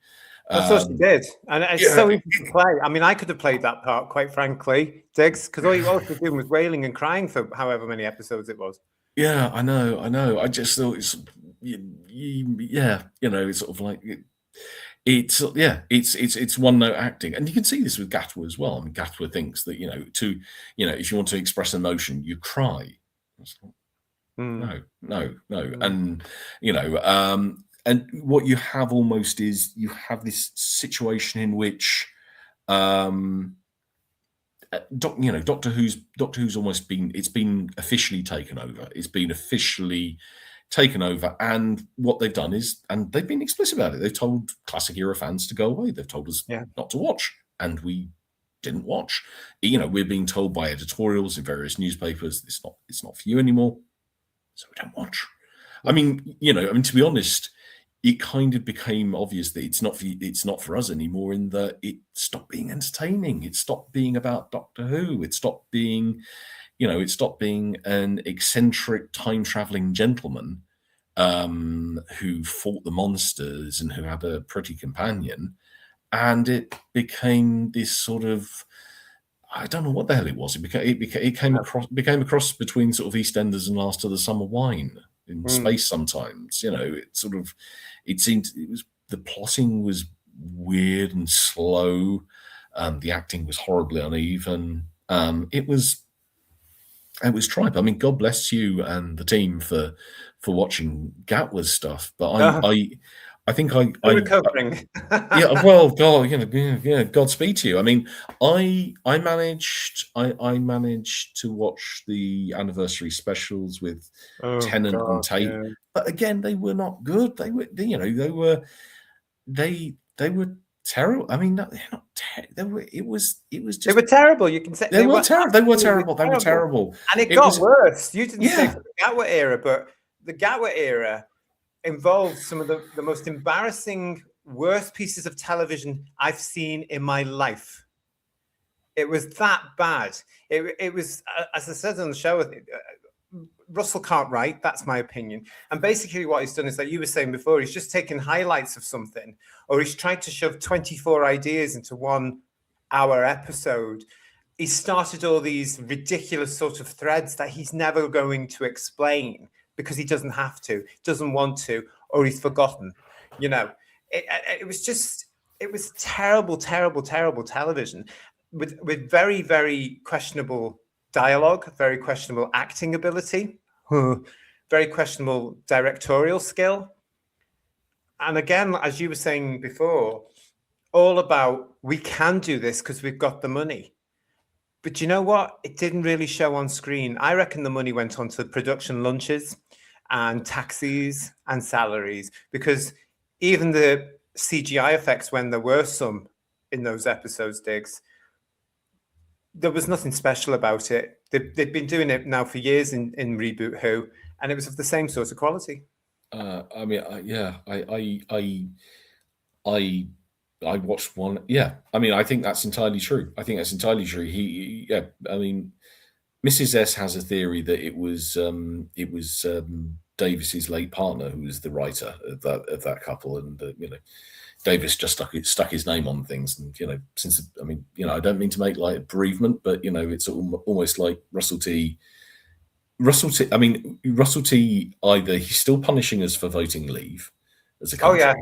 That's what she did. And it's so easy to play. I mean, I could have played that part, quite frankly, Diggs, because all you was doing was wailing and crying for however many episodes it was. Yeah, I know. I just thought it's, it's sort of like, it's one note acting. And you can see this with Gatwa as well. I mean, Gatwa thinks that, if you want to express emotion, you cry. No. And, and what you have almost is you have this situation in which, Doctor Who's almost been officially taken over. It's been officially taken over, and what they've done is, and they've been explicit about it. They've told classic era fans to go away. They've told us not to watch, and we didn't watch. We're being told by editorials in various newspapers, it's not for you anymore, so we don't watch. I mean, to be honest, it kind of became obvious that it's not for us anymore, in that it stopped being entertaining. It stopped being about Doctor Who. It stopped being an eccentric time-traveling gentleman who fought the monsters and who had a pretty companion. And it became this sort of, I don't know what the hell it was. It became a cross between sort of EastEnders and Last of the Summer Wine in space sometimes. It seemed the plotting was weird and slow. The acting was horribly uneven. It was tripe. I mean, God bless you and the team for watching Gatwa's stuff, but I think I'm recovering. Well, God, Godspeed to you. I mean, I managed to watch the anniversary specials with Tennant and Tate, but again, they were not good. They were terrible. I mean, they're not it was just, they were terrible. You can say they were terrible, and it got worse. You didn't say for the Gatwa era, but the Gatwa era involved some of the most embarrassing, worst pieces of television I've seen in my life. It was that bad. It was, as I said on the show, Russell can't write. That's my opinion. And basically what he's done is, like you were saying before, he's just taken highlights of something, or he's tried to shove 24 ideas into 1 hour episode. He started all these ridiculous sort of threads that he's never going to explain, because he doesn't have to, doesn't want to, or he's forgotten. It was terrible television with very, very questionable dialogue, very questionable acting ability, very questionable directorial skill. And again, as you were saying before, all about, we can do this because we've got the money. But you know what? It didn't really show on screen. I reckon the money went on to production lunches and taxis and salaries, because even the CGI effects, when there were some in those episodes, Diggs, there was nothing special about it. They'd been doing it now for years in Reboot Who, and it was of the same sort of quality. I mean, I watched one. Yeah, I mean, I think that's entirely true. I mean, Mrs. S has a theory that it was Davis's late partner who was the writer of that couple, and Davis just stuck his name on things, and since I don't mean to make light of bereavement, but it's almost like Russell T. I mean, Russell T. Either he's still punishing us for voting leave as a country. Yeah,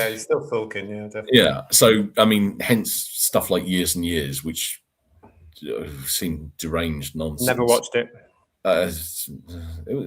he's still sulking, definitely. Yeah, so I mean, hence stuff like Years and Years, which seemed deranged nonsense. Never watched it. It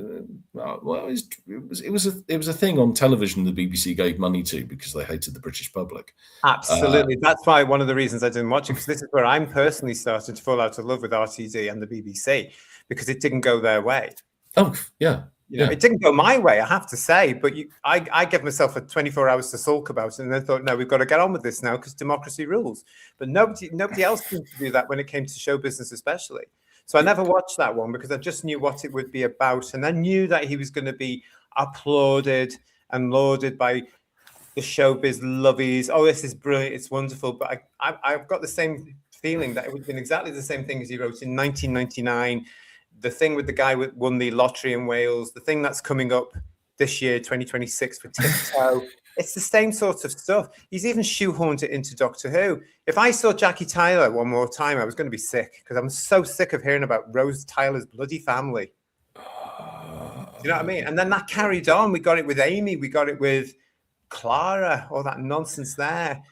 was a thing on television the BBC gave money to because they hated the British public. Absolutely. That's why one of the reasons I didn't watch it, because this is where I'm personally starting to fall out of love with RTD and the BBC, because it didn't go their way. Oh, yeah. It didn't go my way, I have to say, but I gave myself 24 hours to sulk about it, and then thought, no, we've got to get on with this now because democracy rules. But nobody else seemed to do that when it came to show business, especially. So I never watched that one because I just knew what it would be about. And I knew that he was going to be applauded and lauded by the showbiz lovies. Oh, this is brilliant. It's wonderful. But I've got the same feeling that it would have been exactly the same thing as he wrote in 1999. The thing with the guy who won the lottery in Wales, the thing that's coming up this year, 2026 for Tiptoe. It's the same sort of stuff. He's even shoehorned it into Doctor Who. If I saw Jackie Tyler one more time, I was going to be sick because I'm so sick of hearing about Rose Tyler's bloody family. Do you know what I mean? And then that carried on. We got it with Amy. We got it with Clara, all that nonsense there.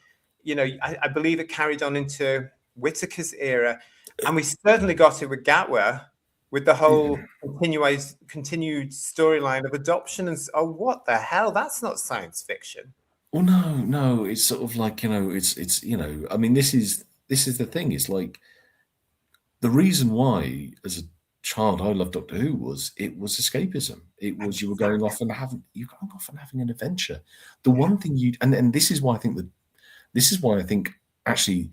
You know, I believe it carried on into Whittaker's era. And we certainly got it with Gatwa, with the whole continued storyline of adoption. And oh, what the hell? That's not science fiction. Well, no, it's sort of like, you know, it's you know, I mean, this is the thing. It's like the reason why, as a child, I loved Doctor Who was escapism. It was you were going off and having an adventure. The one thing and this is why I think actually,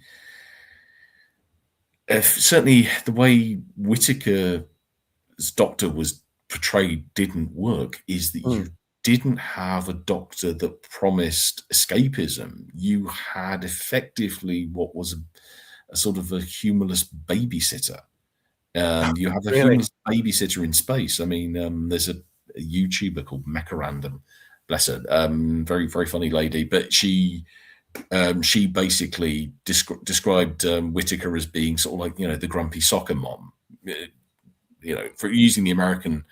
certainly the way Whittaker's Doctor was portrayed didn't work, is that you didn't have a Doctor that promised escapism. You had effectively what was a sort of a humorless babysitter. You have a humorless babysitter in space. I mean, there's a YouTuber called Mecha bless her, very, very funny lady, but she basically described Whittaker as being sort of like, you know, the grumpy soccer mom. You know, for using the American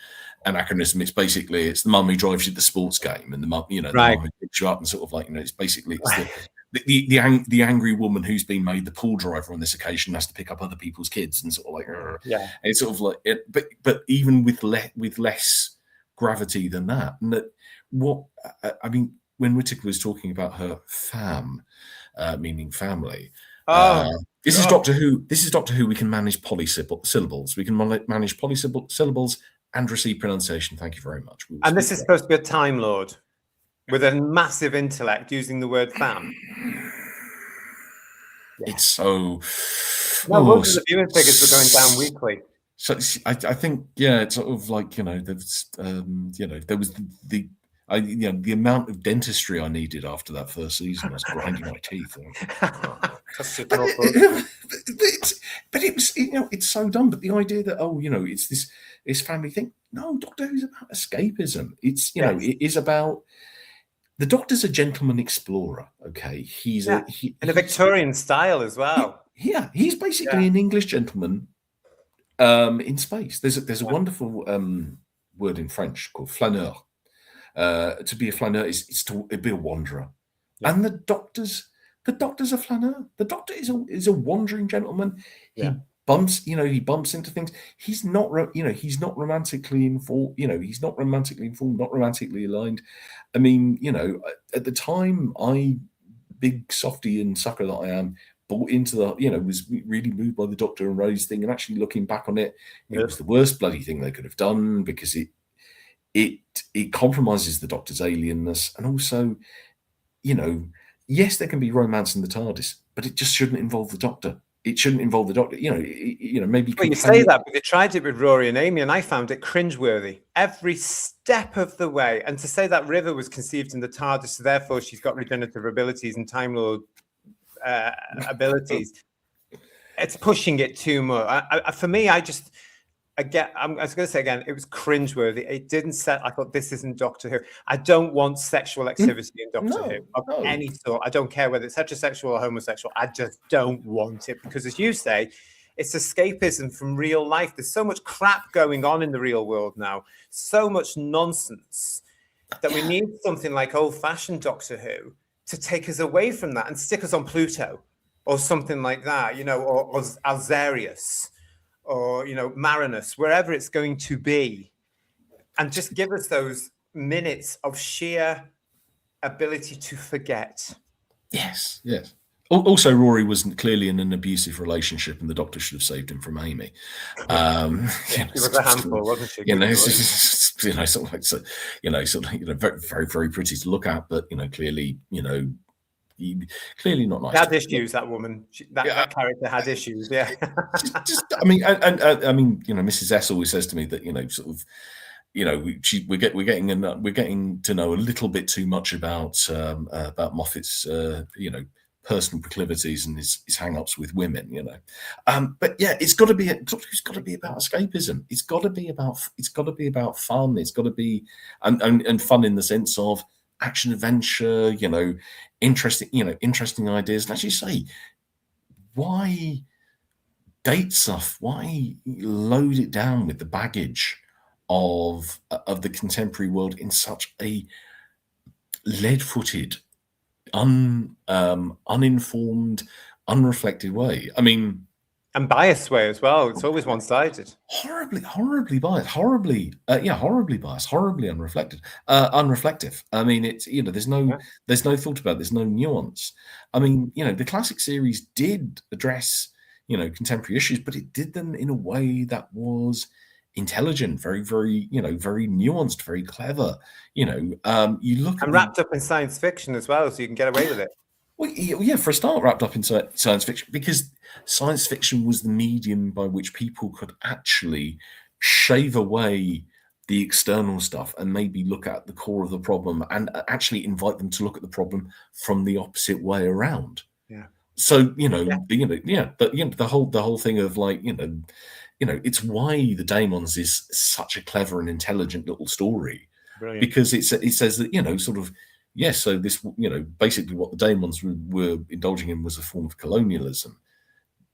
anachronism, it's the mum who drives you to the sports game, and the mum, you know, the mum who picks you up, and sort of like, you know, it's basically the angry woman who's been made the pool driver on this occasion, has to pick up other people's kids, and sort of like, and it's sort of like it, but even with less gravity than that. And that I mean, when Whittaker was talking about her meaning family. This is Doctor Who. This is Doctor Who. We can manage polysyllables. We can manage polysyllables and receive pronunciation. Thank you very much. And this is supposed to be a Time Lord with a massive intellect using the word fam. It's so. Most of the viewing figures were going down weekly. So I think, yeah, it's sort of like, you know, there was the amount of dentistry I needed after that first season. I was grinding my teeth. But it was, you know, it's so dumb. But the idea that, oh, you know, it's this family thing. No, Doctor Who's about escapism. It's, you know, it is about. The Doctor's a gentleman explorer. Okay, he's in a Victorian style as well. Yeah, he's basically an English gentleman in space. There's a wonderful word in French called flaneur. To be a flaneur is to be a wanderer, and the Doctor's a flaneur. The Doctor is a wandering gentleman. He bumps into things. He's not romantically informed. You know, he's not romantically informed, not romantically aligned. I mean, you know, at the time, big softy and sucker that I am, bought into was really moved by the Doctor and Rose thing, and actually looking back on it, it was the worst bloody thing they could have done, because it compromises the Doctor's alienness, and also, you know, yes, there can be romance in the TARDIS, but it just shouldn't involve the Doctor. It shouldn't involve the Doctor. You know, maybe. Well, you say that, but they tried it with Rory and Amy, and I found it cringeworthy every step of the way. And to say that River was conceived in the TARDIS, so therefore she's got regenerative abilities and Time Lord abilities, it's pushing it too much. For me, I was going to say again, it was cringeworthy. It didn't set. I thought, this isn't Doctor Who. I don't want sexual activity in Doctor Who of any sort. I don't care whether it's heterosexual or homosexual. I just don't want it, because, as you say, it's escapism from real life. There's so much crap going on in the real world now, so much nonsense, that we need something like old-fashioned Doctor Who to take us away from that and stick us on Pluto or something like that, you know, or Alzarius. Or, you know, Marinus, wherever it's going to be, and just give us those minutes of sheer ability to forget. Yes. Also, Rory was clearly in an abusive relationship, and the Doctor should have saved him from Amy. She was a handful, wasn't she? Sort of like, very, very pretty to look at, but, you know, clearly, you know, clearly not nice. She had issues, that woman. That character had issues. Yeah. I mean, I mean, you know, Mrs. S always says to me that, you know, sort of, you know, we're getting to know a little bit too much about Moffat's, you know, personal proclivities and his hang-ups with women, you know. But yeah, it's got to be about escapism. It's got to be about fun. It's got to be and fun in the sense of action adventure, you know, interesting ideas. And as you say, why date stuff? Why load it down with the baggage of the contemporary world in such a lead-footed, uninformed, unreflected way? I mean, and biased way as well. It's always one-sided. Horribly biased, horribly biased, horribly unreflective. I mean, it's, you know, there's no thought about it, there's no nuance. I mean, you know, the classic series did address, you know, contemporary issues, but it did them in a way that was intelligent, very, very, you know, very nuanced, very clever. You know, you look and wrapped up in science fiction as well, so you can get away with it. Well, yeah, for a start, wrapped up in science fiction, because science fiction was the medium by which people could actually shave away the external stuff and maybe look at the core of the problem and actually invite them to look at the problem from the opposite way around. Yeah. So, you know, but you know, the whole thing of, like, you know, it's why the Daemons is such a clever and intelligent little story. Brilliant. Because it says that, you know, sort of, yes, so this, you know, basically what the Daemons were indulging in was a form of colonialism.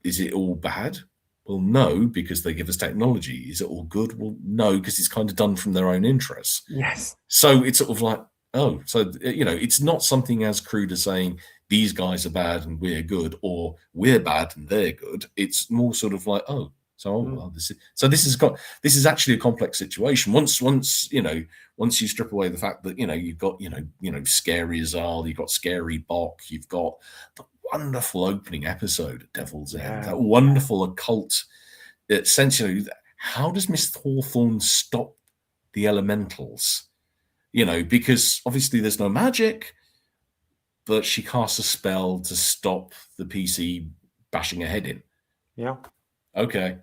Is it all bad? Well, no, because they give us technology. Is it all good? Well, no, because it's kind of done from their own interests. Yes. So it's sort of like, oh, so, you know, it's not something as crude as saying these guys are bad and we're good, or we're bad and they're good. It's more sort of like, oh, so well, this is actually a complex situation. Once you strip away the fact that, you know, you've got, you know, scary Azal, you've got scary Bok, you've got the wonderful opening episode of Devil's End, that wonderful occult sense. You know, how does Miss Hawthorne stop the elementals? You know, because obviously there's no magic, but she casts a spell to stop the PC bashing her head in. Yeah. Okay.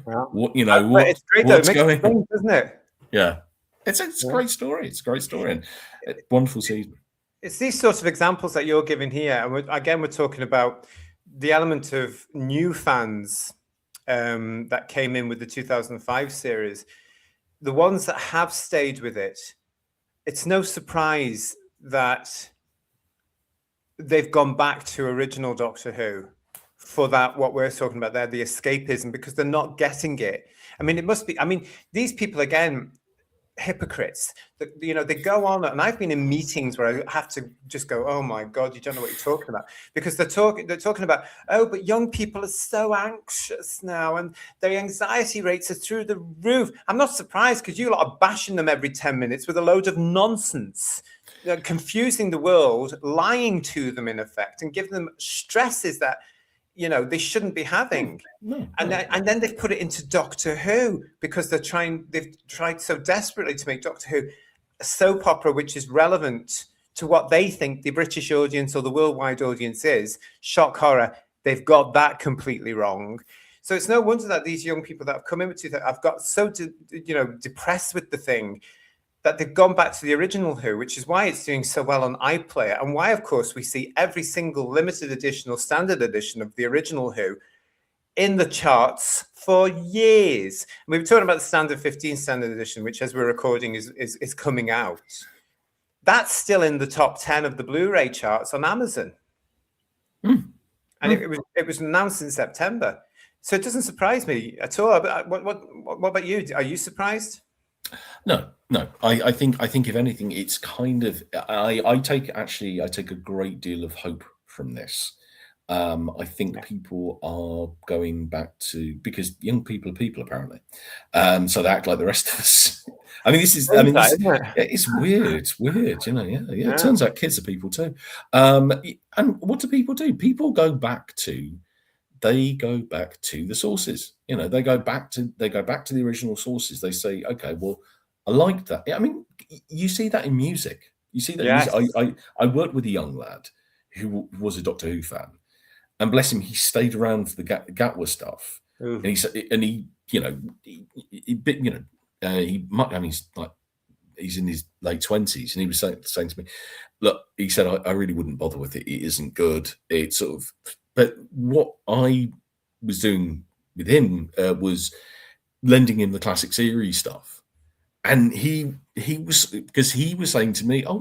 Well, What, you know, it's great though. It makes going sense, doesn't it? Yeah. It's a great story. It's a great story and wonderful season. It's these sorts of examples that you're giving here. And we're talking about the element of new fans that came in with the 2005 series. The ones that have stayed with it, it's no surprise that they've gone back to original Doctor Who for that, what we're talking about there, the escapism, because they're not getting it. I mean, it must be, I mean, these people, again, hypocrites, that, you know, they go on, and I've been in meetings where I have to just go, oh my God, you don't know what you're talking about, because they're talking about, oh, but young people are so anxious now and their anxiety rates are through the roof. I'm not surprised, because you lot are bashing them every 10 minutes with a load of nonsense, confusing the world, lying to them in effect, and giving them stresses that, you know, they shouldn't be having. And then they've put it into Doctor Who, because they've tried so desperately to make Doctor Who a soap opera which is relevant to what they think the British audience or the worldwide audience is. Shock horror. They've got that completely wrong. So it's no wonder that these young people that have come in with have got so depressed with the thing that they've gone back to the original Who, which is why it's doing so well on iPlayer, and why, of course, we see every single limited edition or standard edition of the original Who in the charts for years. And we were talking about the standard 15 standard edition, which, as we're recording, is coming out. That's still in the top 10 of the Blu-ray charts on Amazon. And it was announced in September. So it doesn't surprise me at all. But what about you? Are you surprised? No. I think if anything, it's kind of, I take a great deal of hope from this. I think people are going back to, because young people are people apparently, so they act like the rest of us. I mean, it's weird. It's weird, you know. Yeah. It turns out kids are people too. And what do? People go back to. They go back to the sources. You know, they go back to the original sources. They say, okay, well, I like that. I mean, you see that in music. You see that. Yes. I worked with a young lad who was a Doctor Who fan, and bless him, he stayed around for the Gatwa stuff, Ooh. and he you know, he might. I mean, he's in his late 20s, and he was saying to me, look, he said, I really wouldn't bother with it. It isn't good. It's sort of, but what I was doing with him was lending him the classic series stuff. And he was, because he was saying to me, I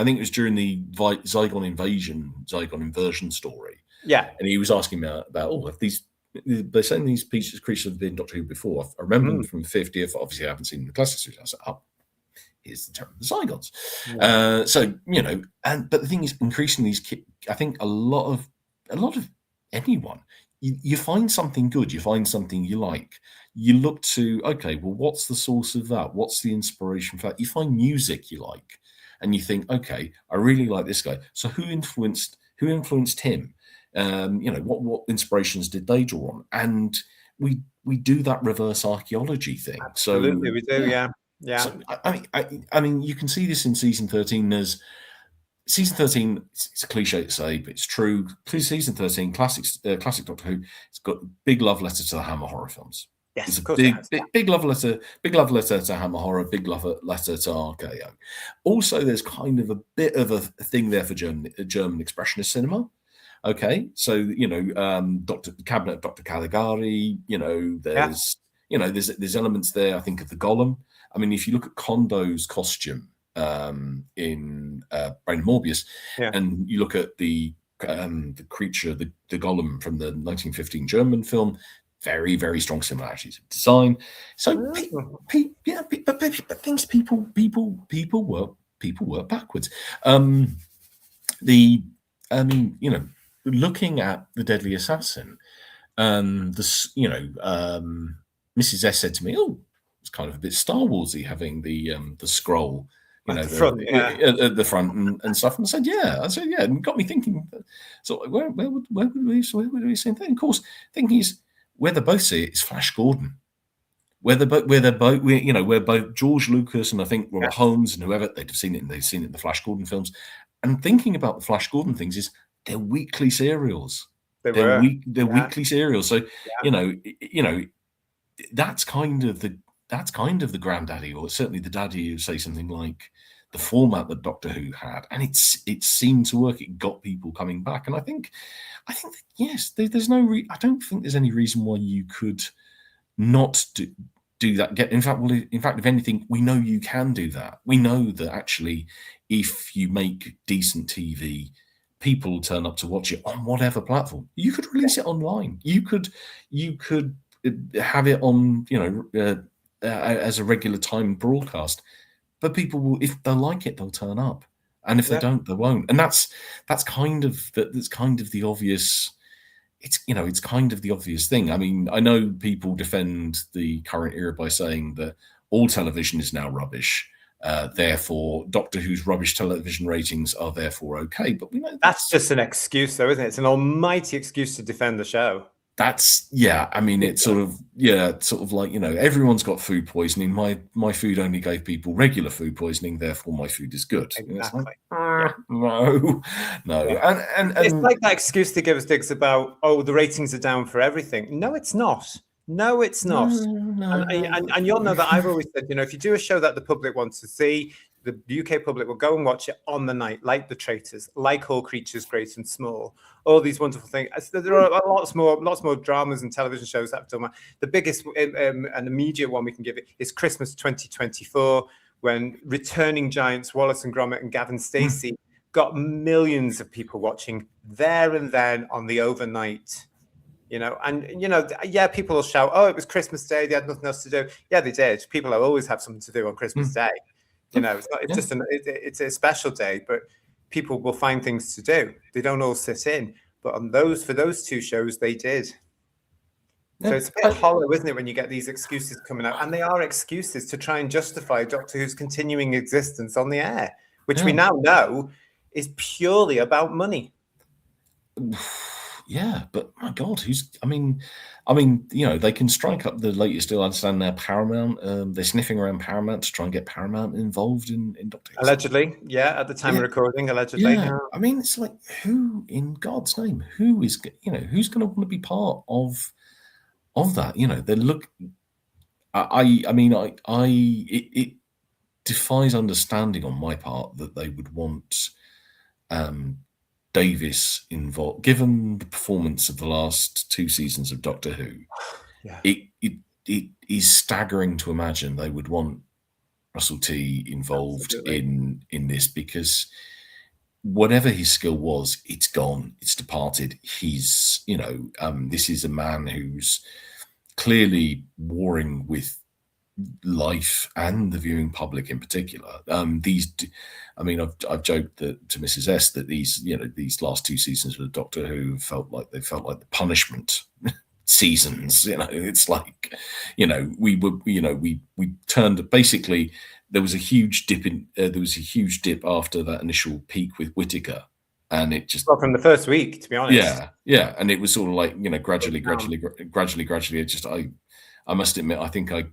think it was during the Zygon inversion story. Yeah. And he was asking me about, if they're saying these creatures have been Doctor Who before. I remember them from 50th. Obviously, I haven't seen the classic series. I said, here's the term of the Zygons. Yeah. But the thing is, increasingly, these kids, I think a lot of anyone, you find something good, you find something you like, you look to, okay, well, what's the source of that? What's the inspiration for that? You find music you like, and you think, okay, I really like this guy. So who influenced him? What inspirations did they draw on? And we do that reverse archaeology thing. Absolutely, we do, yeah. So, I mean, you can see this in season 13. There's season 13. It's a cliche to say, but it's true. Season 13, classic Doctor Who. It's got a big love letter to the Hammer horror films. Yes, it's of a course. big love letter. Big love letter to Hammer horror. Big love letter to RKO. Also, there's kind of a bit of a thing there for German expressionist cinema. Okay, so Cabinet of Dr. Caligari. There's there's elements there. I think of the Golem. I mean, if you look at Kondo's costume in Brain of Morbius, and you look at the creature, the Golem from the 1915 German film, very, very strong similarities of design. So, but things people work backwards. Looking at the Deadly Assassin, Mrs. S said to me, "Oh, it's kind of a bit Star Warsy having the scroll, at the front and stuff." And I said, "Yeah," and it got me thinking. So where would we say that? Of course, the thing is, where they both see it is Flash Gordon. Where both George Lucas and I think Robert Holmes and whoever, they've seen it in the Flash Gordon films. And thinking about the Flash Gordon things is they're weekly serials. They're weekly serials. So that's kind of the granddaddy, or certainly the daddy, who say something like the format that Doctor Who had, and it seemed to work. It got people coming back, and I think that, yes, there's no. I don't think there's any reason why you could not do that. In fact, if anything, we know you can do that. We know that actually, if you make decent TV, people turn up to watch it on whatever platform. You could release it online. You could have it on, as a regular time broadcast. But people will, if they like it, they'll turn up, and if they don't, they won't. And that's kind of the obvious. It's kind of the obvious thing. I mean, I know people defend the current era by saying that all television is now rubbish. Therefore, Doctor Who's rubbish television ratings are therefore okay. But we know that's just an excuse, though, isn't it? It's an almighty excuse to defend the show. I mean, it's sort of like, everyone's got food poisoning. My food only gave people regular food poisoning, therefore my food is good. Exactly. No. Yeah. And it's like that excuse to give us Diggs about, the ratings are down for everything. No, it's not. No, it's not. No. And you'll know that I've always said, if you do a show that the public wants to see, the UK public will go and watch it on the night, like The Traitors, like All Creatures Great and Small, all these wonderful things. There are lots more dramas and television shows that have done that. The biggest and immediate one we can give it is Christmas 2024, when returning giants Wallace and Gromit and Gavin Stacey got millions of people watching there and then on the overnight. People will shout, "Oh, it was Christmas Day, they had nothing else to do." Yeah, they did. People always have something to do on Christmas Day. It's a special day, but people will find things to do. They don't all sit in. But for those two shows, they did. Yeah. So it's a bit hollow, isn't it, when you get these excuses coming out? And they are excuses to try and justify Doctor Who's continuing existence on the air, which we now know is purely about money. Yeah, but my God, I mean, they can strike up the latest deal. I understand now Paramount, they're sniffing around Paramount to try and get Paramount involved in Doctor Who. Allegedly, yeah, at the time of recording, allegedly. Yeah, I mean, it's like, who in God's name, who's going to want to be part of that? They look. It defies understanding on my part that they would want Davis involved, given the performance of the last 2 seasons of Doctor Who. Yeah. It is staggering to imagine they would want Russell T involved in this, because whatever his skill was, it's gone, it's departed. He's, this is a man who's clearly warring with life and the viewing public in particular. I've joked that to Mrs. S that these last 2 seasons of Doctor Who felt like the punishment seasons. It's like, we turned, basically there was a huge dip after that initial peak with Whittaker, and it just from the first week, to be honest. Yeah, and it was sort of like, gradually. It just, I must admit, I think I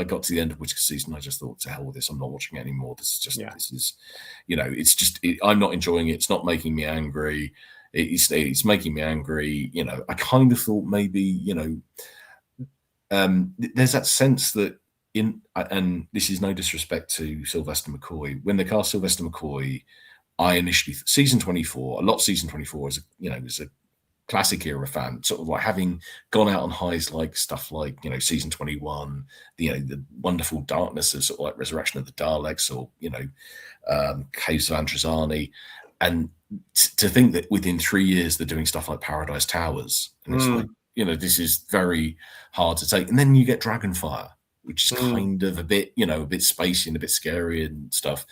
got to the end of Whittaker season. I just thought, to hell with this. I'm not watching it anymore. This is, I'm not enjoying it. It's not making me angry. It's making me angry. I kind of thought maybe, there's that sense that and this is no disrespect to Sylvester McCoy. When they cast Sylvester McCoy, I initially, season 24 is a classic era fan, sort of like having gone out on highs, like stuff like season 21, the wonderful darkness of sort of like Resurrection of the Daleks, or Caves of Androzani, and to think that within 3 years they're doing stuff like Paradise Towers, and it's like, this is very hard to take. And then you get Dragonfire, which is kind of a bit spacey and a bit scary and stuff,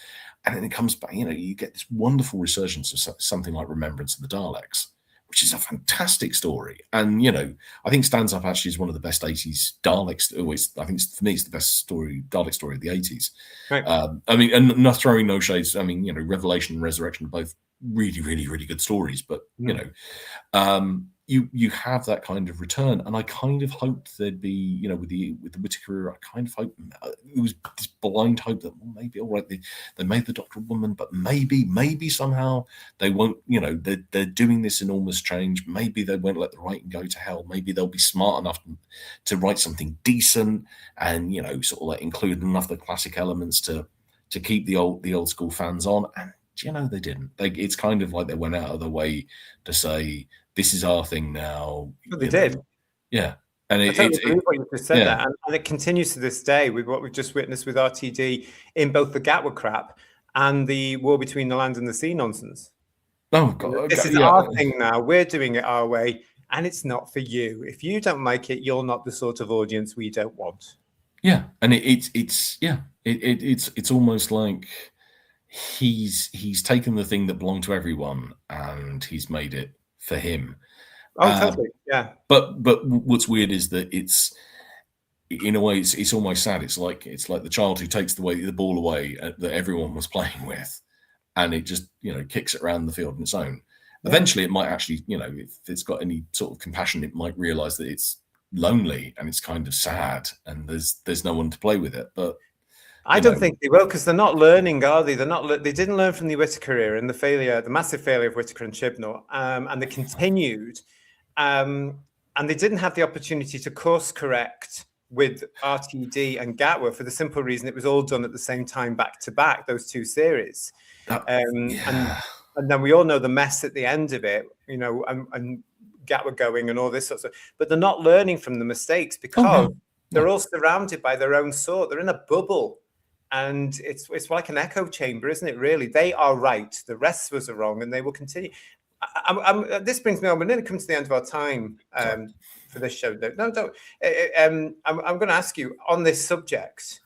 and then it comes back, you get this wonderful resurgence of something like Remembrance of the Daleks, which is a fantastic story. And, I think stands up actually as one of the best 80s Daleks. I think for me, it's the best Dalek story of the 80s. Right. And not throwing no shades. Revelation and Resurrection are both really, really, really good stories. But, you have that kind of return. And I kind of hoped there'd be, with the Whittaker, I kind of hoped it was this blind hope that, well, maybe, all right, they made the Doctor a woman, but maybe somehow they won't, they're doing this enormous change. Maybe they won't let the writing go to hell. Maybe they'll be smart enough to write something decent and, sort of like include enough of the classic elements to keep the old school fans on. And, they didn't. It's kind of like they went out of their way to say, this is our thing now. Well, they did. Yeah. And I totally believe what you just said there. And it continues to this day with what we've just witnessed with RTD in both the Gatwa crap and the war between the land and the sea nonsense. Oh, God. This is our thing now. We're doing it our way, and it's not for you. If you don't like it, you're not the sort of audience we don't want. Yeah. And it's almost like he's taken the thing that belonged to everyone and he's made it for him. Oh, totally. Yeah. But what's weird is that it's, in a way, it's almost sad. It's like the child who takes the ball away that everyone was playing with, and it just kicks it around the field on its own. Yeah. Eventually, it might actually, if it's got any sort of compassion, it might realize that it's lonely and it's kind of sad, and there's no one to play with it. But I don't think they will, because they're not learning, are they? They didn't learn from the Whittaker era and the massive failure of Whittaker and Chibnall, and they continued, and they didn't have the opportunity to course correct with RTD and Gatwa for the simple reason it was all done at the same time, back to back, those 2 series. And then we all know the mess at the end of it, and Gatwa going and all this sort of stuff. But they're not learning from the mistakes because they're all surrounded by their own sort. They're in a bubble. And it's like an echo chamber, isn't it, really? They are right. The rest of us are wrong, and they will continue. This brings me on. We're nearly come to the end of our time for this show. No, don't. I'm going to ask you on this subject.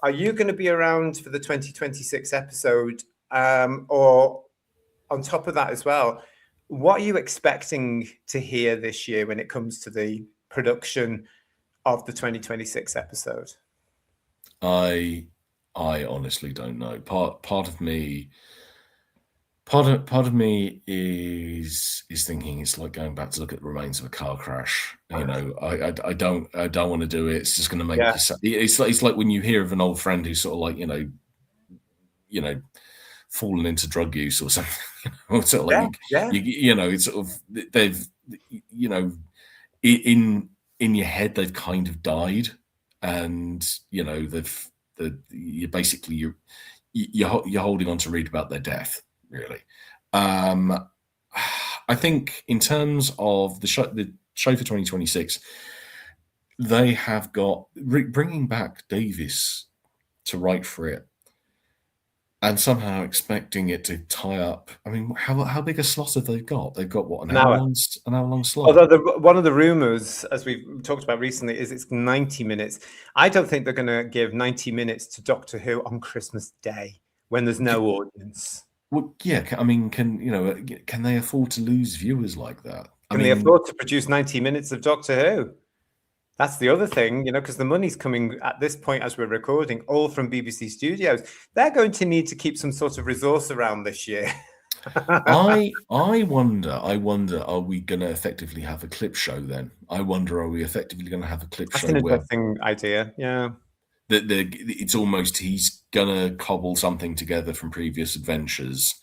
Are you going to be around for the 2026 episode? Or on top of that as well, what are you expecting to hear this year when it comes to the production of the 2026 episode? I honestly don't know. Part of me Part of me is thinking it's like going back to look at the remains of a car crash. You know, I don't want to do it. It's just going to make Yeah. you sad. It's like when you hear of an old friend who's sort of like, fallen into drug use or something. Or sort of like it's sort of they've in your head they've kind of died, and you're basically you're holding on to read about their death, really. I think in terms of the show for 2026, they have got bringing back Davis to write for it, and somehow expecting it to tie up. I mean, how big a slot have they got? They've got what, an hour long slot. Although one of the rumors, as we've talked about recently, is it's 90 minutes. I don't think they're going to give 90 minutes to Doctor Who on Christmas Day when there's no audience. Well, yeah. I mean, can they afford to lose viewers like that? Can they afford to produce 90 minutes of Doctor Who? That's the other thing, because the money's coming at this point as we're recording, all from BBC Studios. They're going to need to keep some sort of resource around this year. I wonder, are we going to effectively have a clip show then? I wonder, are we effectively going to have a clip show? That's an interesting idea, yeah. It's almost he's going to cobble something together from previous adventures,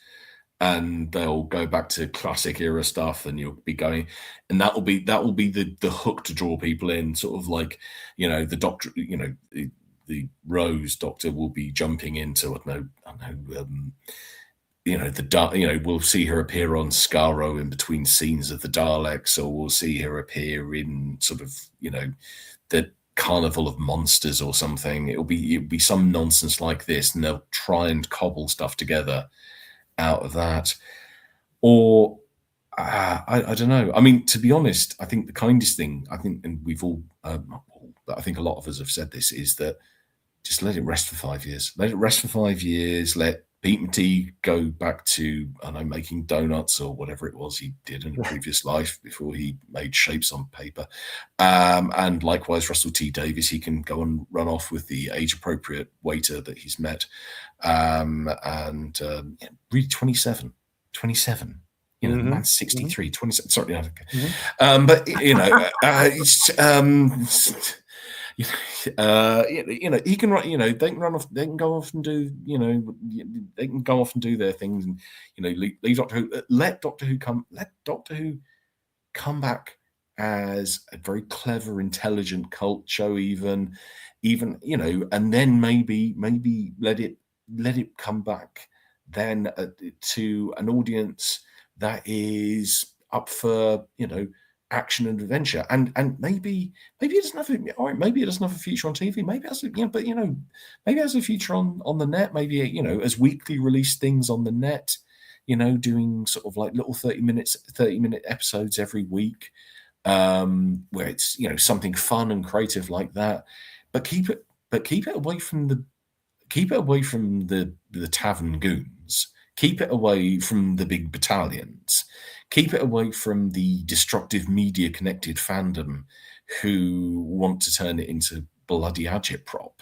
and they'll go back to classic era stuff, and you'll be going, and that will be the hook to draw people in, sort of like, the Doctor, the Rose Doctor will be jumping into, we'll see her appear on Skaro in between scenes of the Daleks, or we'll see her appear in sort of, the Carnival of Monsters or something. It'll be some nonsense like this, and they'll try and cobble stuff together out of that. Or I don't know. I mean, to be honest, I think the kindest thing, and we've all, I think a lot of us have said this, is that just let it rest for 5 years. Let it rest for 5 years. Let Pete McTee go back to, I don't know, making donuts or whatever it was he did in a previous life before he made shapes on paper. And likewise, Russell T Davies, he can go and run off with the age-appropriate waiter that he's met. Really 27. The man's 63, 27. Sorry, but he can run. They can run off. They can go off and do. They can go off and do their things, and leave Doctor Who. Let Doctor Who come. Let Doctor Who come back as a very clever, intelligent cult show, even, and then maybe let it come back then to an audience that is up for action and adventure, and maybe it doesn't have maybe it doesn't have a future on TV, maybe it has maybe it has a future on the net, maybe as weekly release things on the net, doing sort of like little 30-minute episodes every week, where it's something fun and creative like that, but keep it away from the tavern goons. Keep it away from the big battalions. Keep it away from the destructive media-connected fandom who want to turn it into bloody agitprop.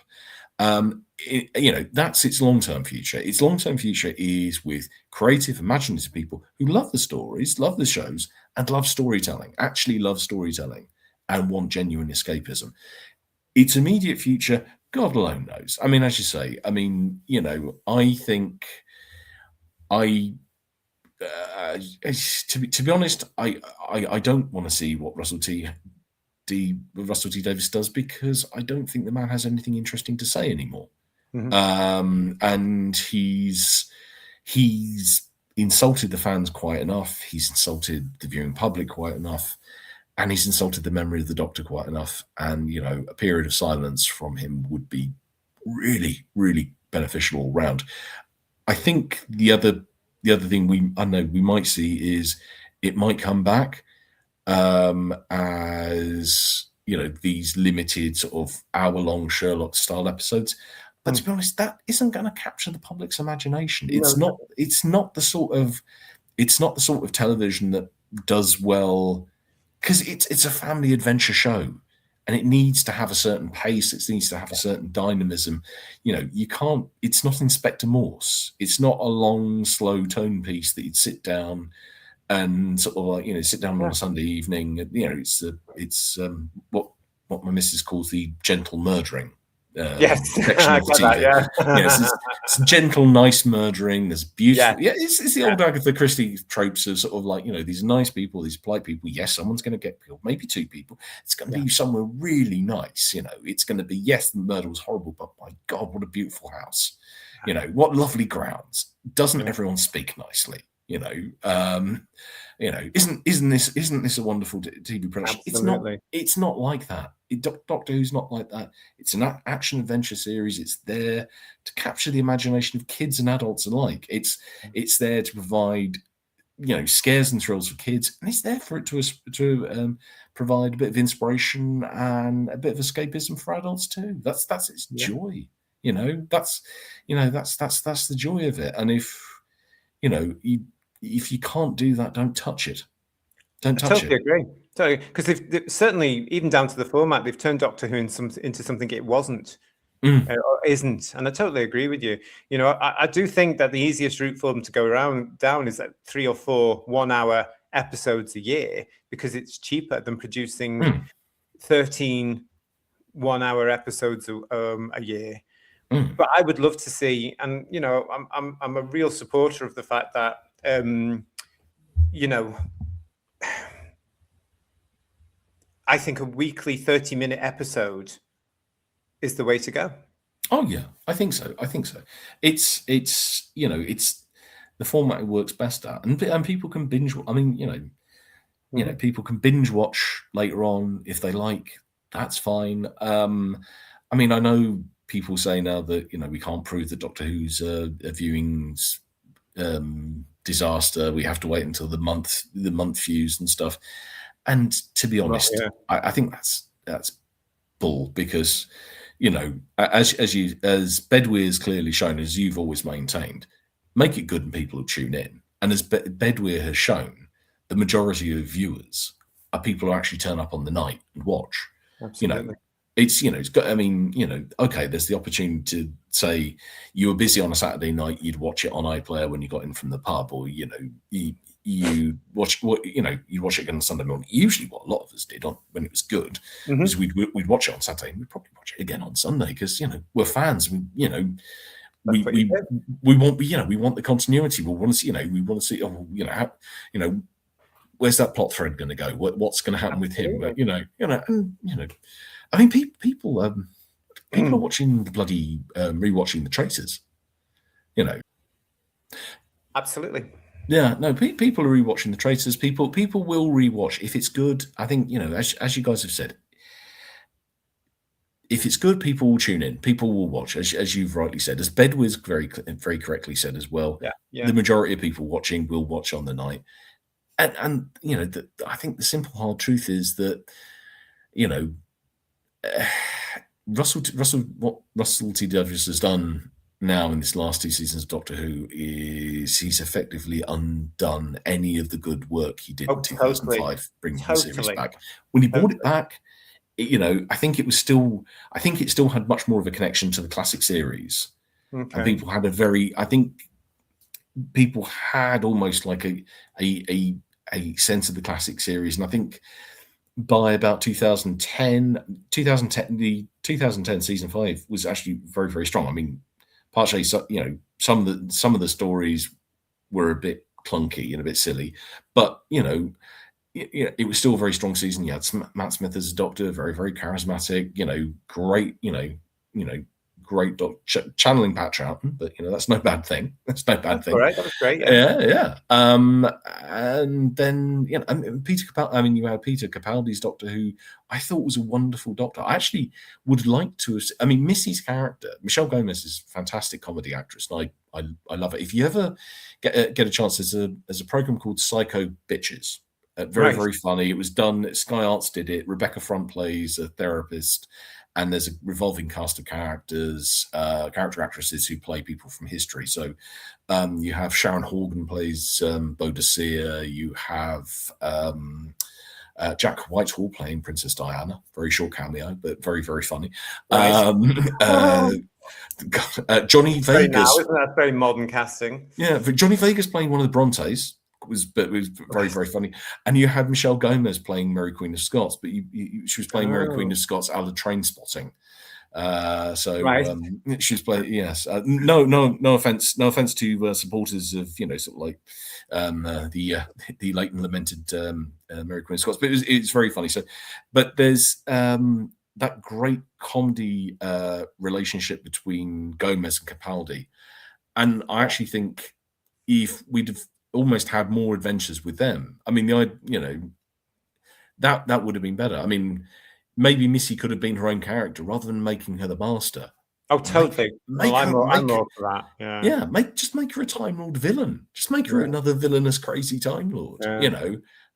That's its long-term future. Its long-term future is with creative, imaginative people who love the stories, love the shows, and love storytelling, actually love storytelling, and want genuine escapism. Its immediate future, God alone knows. I mean, as you say, I think to be honest, I don't want to see what Russell T Davies does, because I don't think the man has anything interesting to say anymore. And he's insulted the fans quite enough. He's insulted the viewing public quite enough, and he's insulted the memory of the Doctor quite enough. And a period of silence from him would be really, really beneficial all round. I think the other thing we might see is it might come back as these limited sort of hour-long Sherlock style episodes. But to be honest, that isn't going to capture the public's imagination. It's not the sort of television that does well, because it's a family adventure show, and it needs to have a certain pace. It needs to have a certain dynamism. You know, you can't. It's not Inspector Morse. It's not a long, slow tone piece that you'd sit down and sort of like, you know, sit down on a Sunday evening. You know, it's what my missus calls the gentle murdering. Section of TV. It's gentle, nice murdering. There's beautiful. It's the old Agatha Christie tropes of sort of like, you know, these nice people, these polite people. Yes, someone's going to get killed, maybe two people. It's going to be somewhere really nice. You know, it's going to be, yes, the murder was horrible, but my God, what a beautiful house. You know, what lovely grounds. Doesn't everyone speak nicely? You know, isn't this a wonderful TV production? Absolutely. It's not like that. Doctor Who's not like that. It's an action adventure series. It's there to capture the imagination of kids and adults alike. It's there to provide, you know, scares and thrills for kids, and it's there for it to provide a bit of inspiration and a bit of escapism for adults too. That's its joy. You know, that's the joy of it. And if you know, if you can't do that, don't touch it. Don't touch it. Totally agree. Totally, because they've certainly, even down to the format, they've turned Doctor Who into something it wasn't or isn't. And I totally agree with you. You know, I do think that the easiest route for them to go down is that 3 or 4 1-hour episodes a year, because it's cheaper than producing 13 1-hour episodes a year. But I would love to see, and you know, I'm a real supporter of the fact that you know, I think a weekly 30-minute episode is the way to go. Oh yeah, I think so. It's you know, it's the format it works best at, and people can binge. I mean, you know, people can binge watch later on if they like. That's fine. I mean, I know people say now that, you know, we can't prove that Doctor Who's a viewing's disaster. We have to wait until the month views and stuff. And to be honest, I think that's bull, because, you know, as Bedwyr has clearly shown, as you've always maintained, make it good and people will tune in. And as Bedwyr has shown, the majority of viewers are people who actually turn up on the night and watch. Absolutely. You know, it's got, I mean, you know, okay, there's the opportunity to say you were busy on a Saturday night, you'd watch it on iPlayer when you got in from the pub, or, you know, you watch what, you know, you watch it again on Sunday morning. Usually what a lot of us did when it was good was we'd watch it on Saturday and we'd probably watch it again on Sunday, because, you know, we're fans. We want, you know, we want the continuity. We want to see, you know, oh, you know, how, you know, where's that plot thread going to go? What's going to happen with him? You know, I mean, people are watching the bloody rewatching the Traitors. You know, absolutely. Yeah, no, people are rewatching the Traitors. People will rewatch if it's good. I think, you know, as you guys have said, if it's good, people will tune in. People will watch, as you've rightly said, as Bedwyr's very correctly said as well. Yeah. The majority of people watching will watch on the night, and you know, I think the simple hard truth is that, you know, what Russell T Davies has done now in this last 2 seasons of Doctor Who is he's effectively undone any of the good work he did in 2005, bringing the series back. When he brought it back, you know, I think it still had much more of a connection to the classic series, and people had I think people had almost like a sense of the classic series, and I think by about 2010, the 2010 season 5 was actually very, very strong. I mean, partially, you know, some of the stories were a bit clunky and a bit silly, but you know, it was still a very strong season. You had Matt Smith as a Doctor, very, very charismatic. You know, great. Great channeling Pat Troughton, but you know, that's no bad thing. That's no bad thing. All right, that was great. Yeah. And then, you know, and Peter Capaldi. I mean, you had Peter Capaldi's Doctor, who I thought was a wonderful Doctor. I actually would like to. I mean, Missy's character, Michelle Gomez, is a fantastic comedy actress, and I love it. If you ever get a chance, there's a program called Psycho Bitches. Very, very funny. It was done. Sky Arts did it. Rebecca Front plays a therapist. And there's a revolving cast of character actresses who play people from history. So you have Sharon Horgan plays Bodicea. You have Jack Whitehall playing Princess Diana, very short cameo, but very, very funny. Right. Johnny Very now, Vegas. isn't that very modern casting? Yeah, Johnny Vegas playing one of the Brontes was very, very funny. And you had Michelle Gomez playing Mary Queen of Scots, but she was playing Mary Queen of Scots out of Train Spotting. She was playing. Yes, no offense to supporters of sort of like the late and lamented Mary Queen of Scots, but it's very funny. So, but there's that great comedy relationship between Gomez and Capaldi, and I actually think if we'd have almost had more adventures with them, I mean, that would have been better. I mean, maybe Missy could have been her own character rather than making her the master. Oh, totally. I'm more for that. Yeah, just make her a Time Lord villain. Just make her another villainous, crazy Time Lord.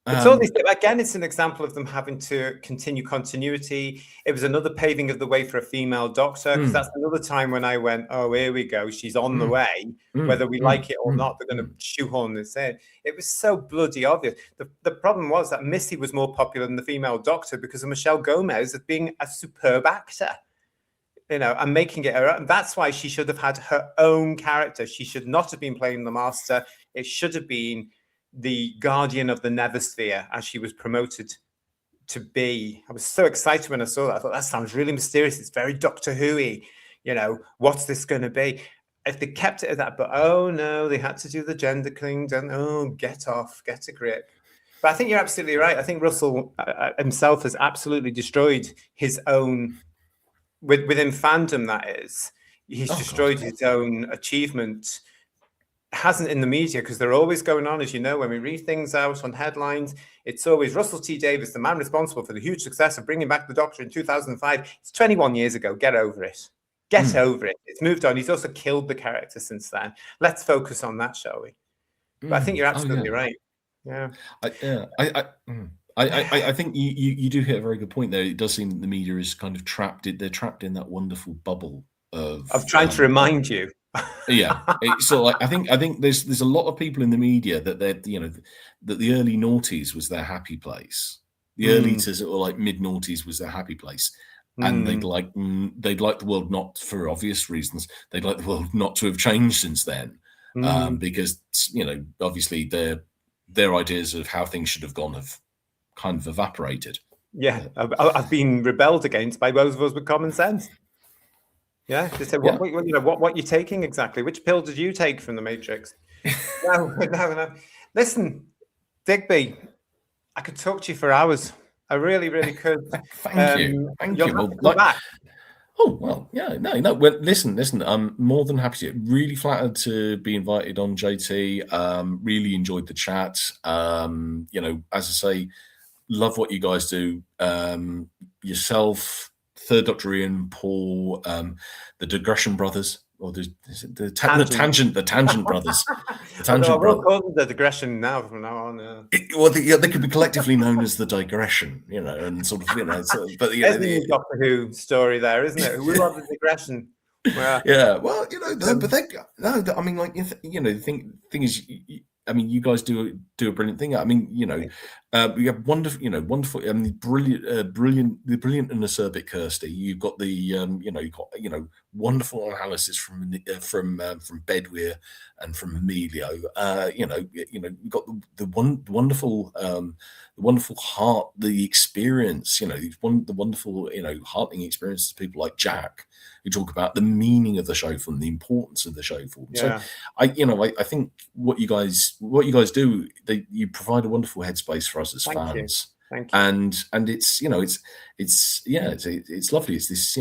It's all these, again, it's an example of them having to continue continuity. It was another paving of the way for a female doctor, because that's another time when I went, oh, here we go. She's on the way, whether we like it or not. They're going to shoehorn this in. It was so bloody obvious. The problem was that Missy was more popular than the female doctor because of Michelle Gomez as being a superb actor, and making it her own. That's why she should have had her own character. She should not have been playing the master. It should have been the guardian of the Neversphere, as she was promoted to be. I was so excited when I saw that. I thought, that sounds really mysterious. It's very Doctor Who-y. What's this going to be? If they kept it at that, but oh no, they had to do the gender thing. Get off, get a grip. But I think you're absolutely right. I think Russell himself has absolutely destroyed his own, within fandom, that is. He's destroyed his own achievement. Hasn't in the media, because they're always going on, as you know, when we read things out on headlines, it's always Russell T Davies, the man responsible for the huge success of bringing back the Doctor in 2005. It's 21 years ago. Get over it. Get over it. It's moved on. He's also killed the character since then. Let's focus on that, shall we? But I think you're absolutely right. Yeah. I think you do hit a very good point there. It does seem that the media is kind of trapped. They're trapped in that wonderful bubble of trying to remind you. Yeah, so like I think there's a lot of people in the media that they're that the early noughties was their happy place, the early to sort of like mid noughties was their happy place, and they'd like the world, not for obvious reasons, they'd like the world not to have changed since then, because obviously their ideas of how things should have gone have kind of evaporated. Yeah, I've been rebelled against by those of us with common sense. Yeah, they said, what you're taking exactly? Which pill did you take from the Matrix? No. Listen, Digby, I could talk to you for hours. I really, really could. Thank you. Well, come back. Oh, well, yeah, no. Well, listen, I'm more than happy to. Really flattered to be invited on, JT. Really enjoyed the chat. As I say, love what you guys do. Yourself, Third Doctor Ian, Paul, the Digression Brothers, or the Tangent Brothers. The Tangent Brothers. Call them the Digression now from now on. They could be collectively known as the Digression, and sort of, but the Doctor Who story there, isn't it? We want the Digression. Well, yeah, well, but they no. I mean, like, the thing is. I mean, you guys do a brilliant thing. I mean, we have wonderful, brilliant, the brilliant and acerbic Kirsty. You've got wonderful analysis from Bedweir and from Emilio. You've got the wonderful heart, the experience. The wonderful, heartening experiences of people like Jack, who talk about the meaning of the show for them, the importance of the show for them. Yeah. So I think what you guys do, you provide a wonderful headspace for us as fans. Thank you. And it's it's lovely. It's this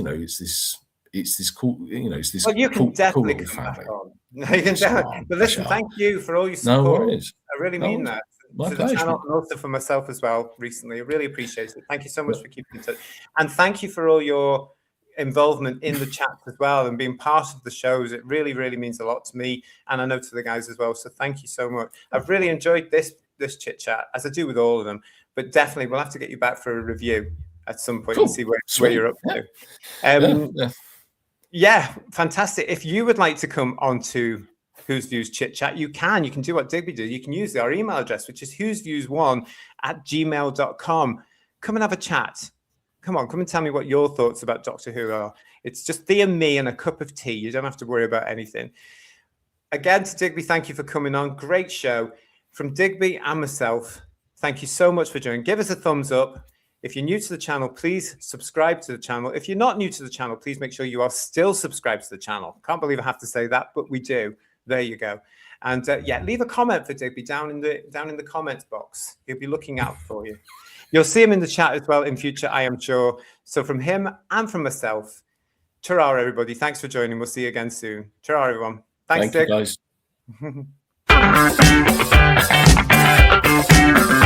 cool, it's this. Well, you can definitely cool come back on. No, you can definitely. But listen, thank you for all your support. No worries. I really mean that. My to pleasure. the channel and also for myself as well recently. I really appreciate it. Thank you so much for keeping in touch. And thank you for all your involvement in the chat as well and being part of the shows. It really, really means a lot to me, and I know to the guys as well. So thank you so much. I've really enjoyed this chit chat, as I do with all of them. But definitely, we'll have to get you back for a review at some point and see where you're up to. Yeah, fantastic. If you would like to come onto Whose Views Chit Chat, you can do what Digby did. You can use our email address, which is whosviews1@gmail.com. Come and have a chat. Come on, come and tell me what your thoughts about Doctor Who are. It's just thee and me and a cup of tea. You don't have to worry about anything. Again, to Digby, thank you for coming on. Great show. From Digby and myself, thank you so much for joining. Give us a thumbs up. If you're new to the channel, please subscribe to the channel. If you're not new to the channel, please make sure you are still subscribed to the channel. Can't believe I have to say that, but we do. There you go. And yeah, leave a comment for Digby down in the comments box. He'll be looking out for you. You'll see him in the chat as well in future, I am sure. So from him and from myself, ta-ra, everybody. Thanks for joining. We'll see you again soon. Ta-ra, everyone. Thanks, Thank Dig. you, guys.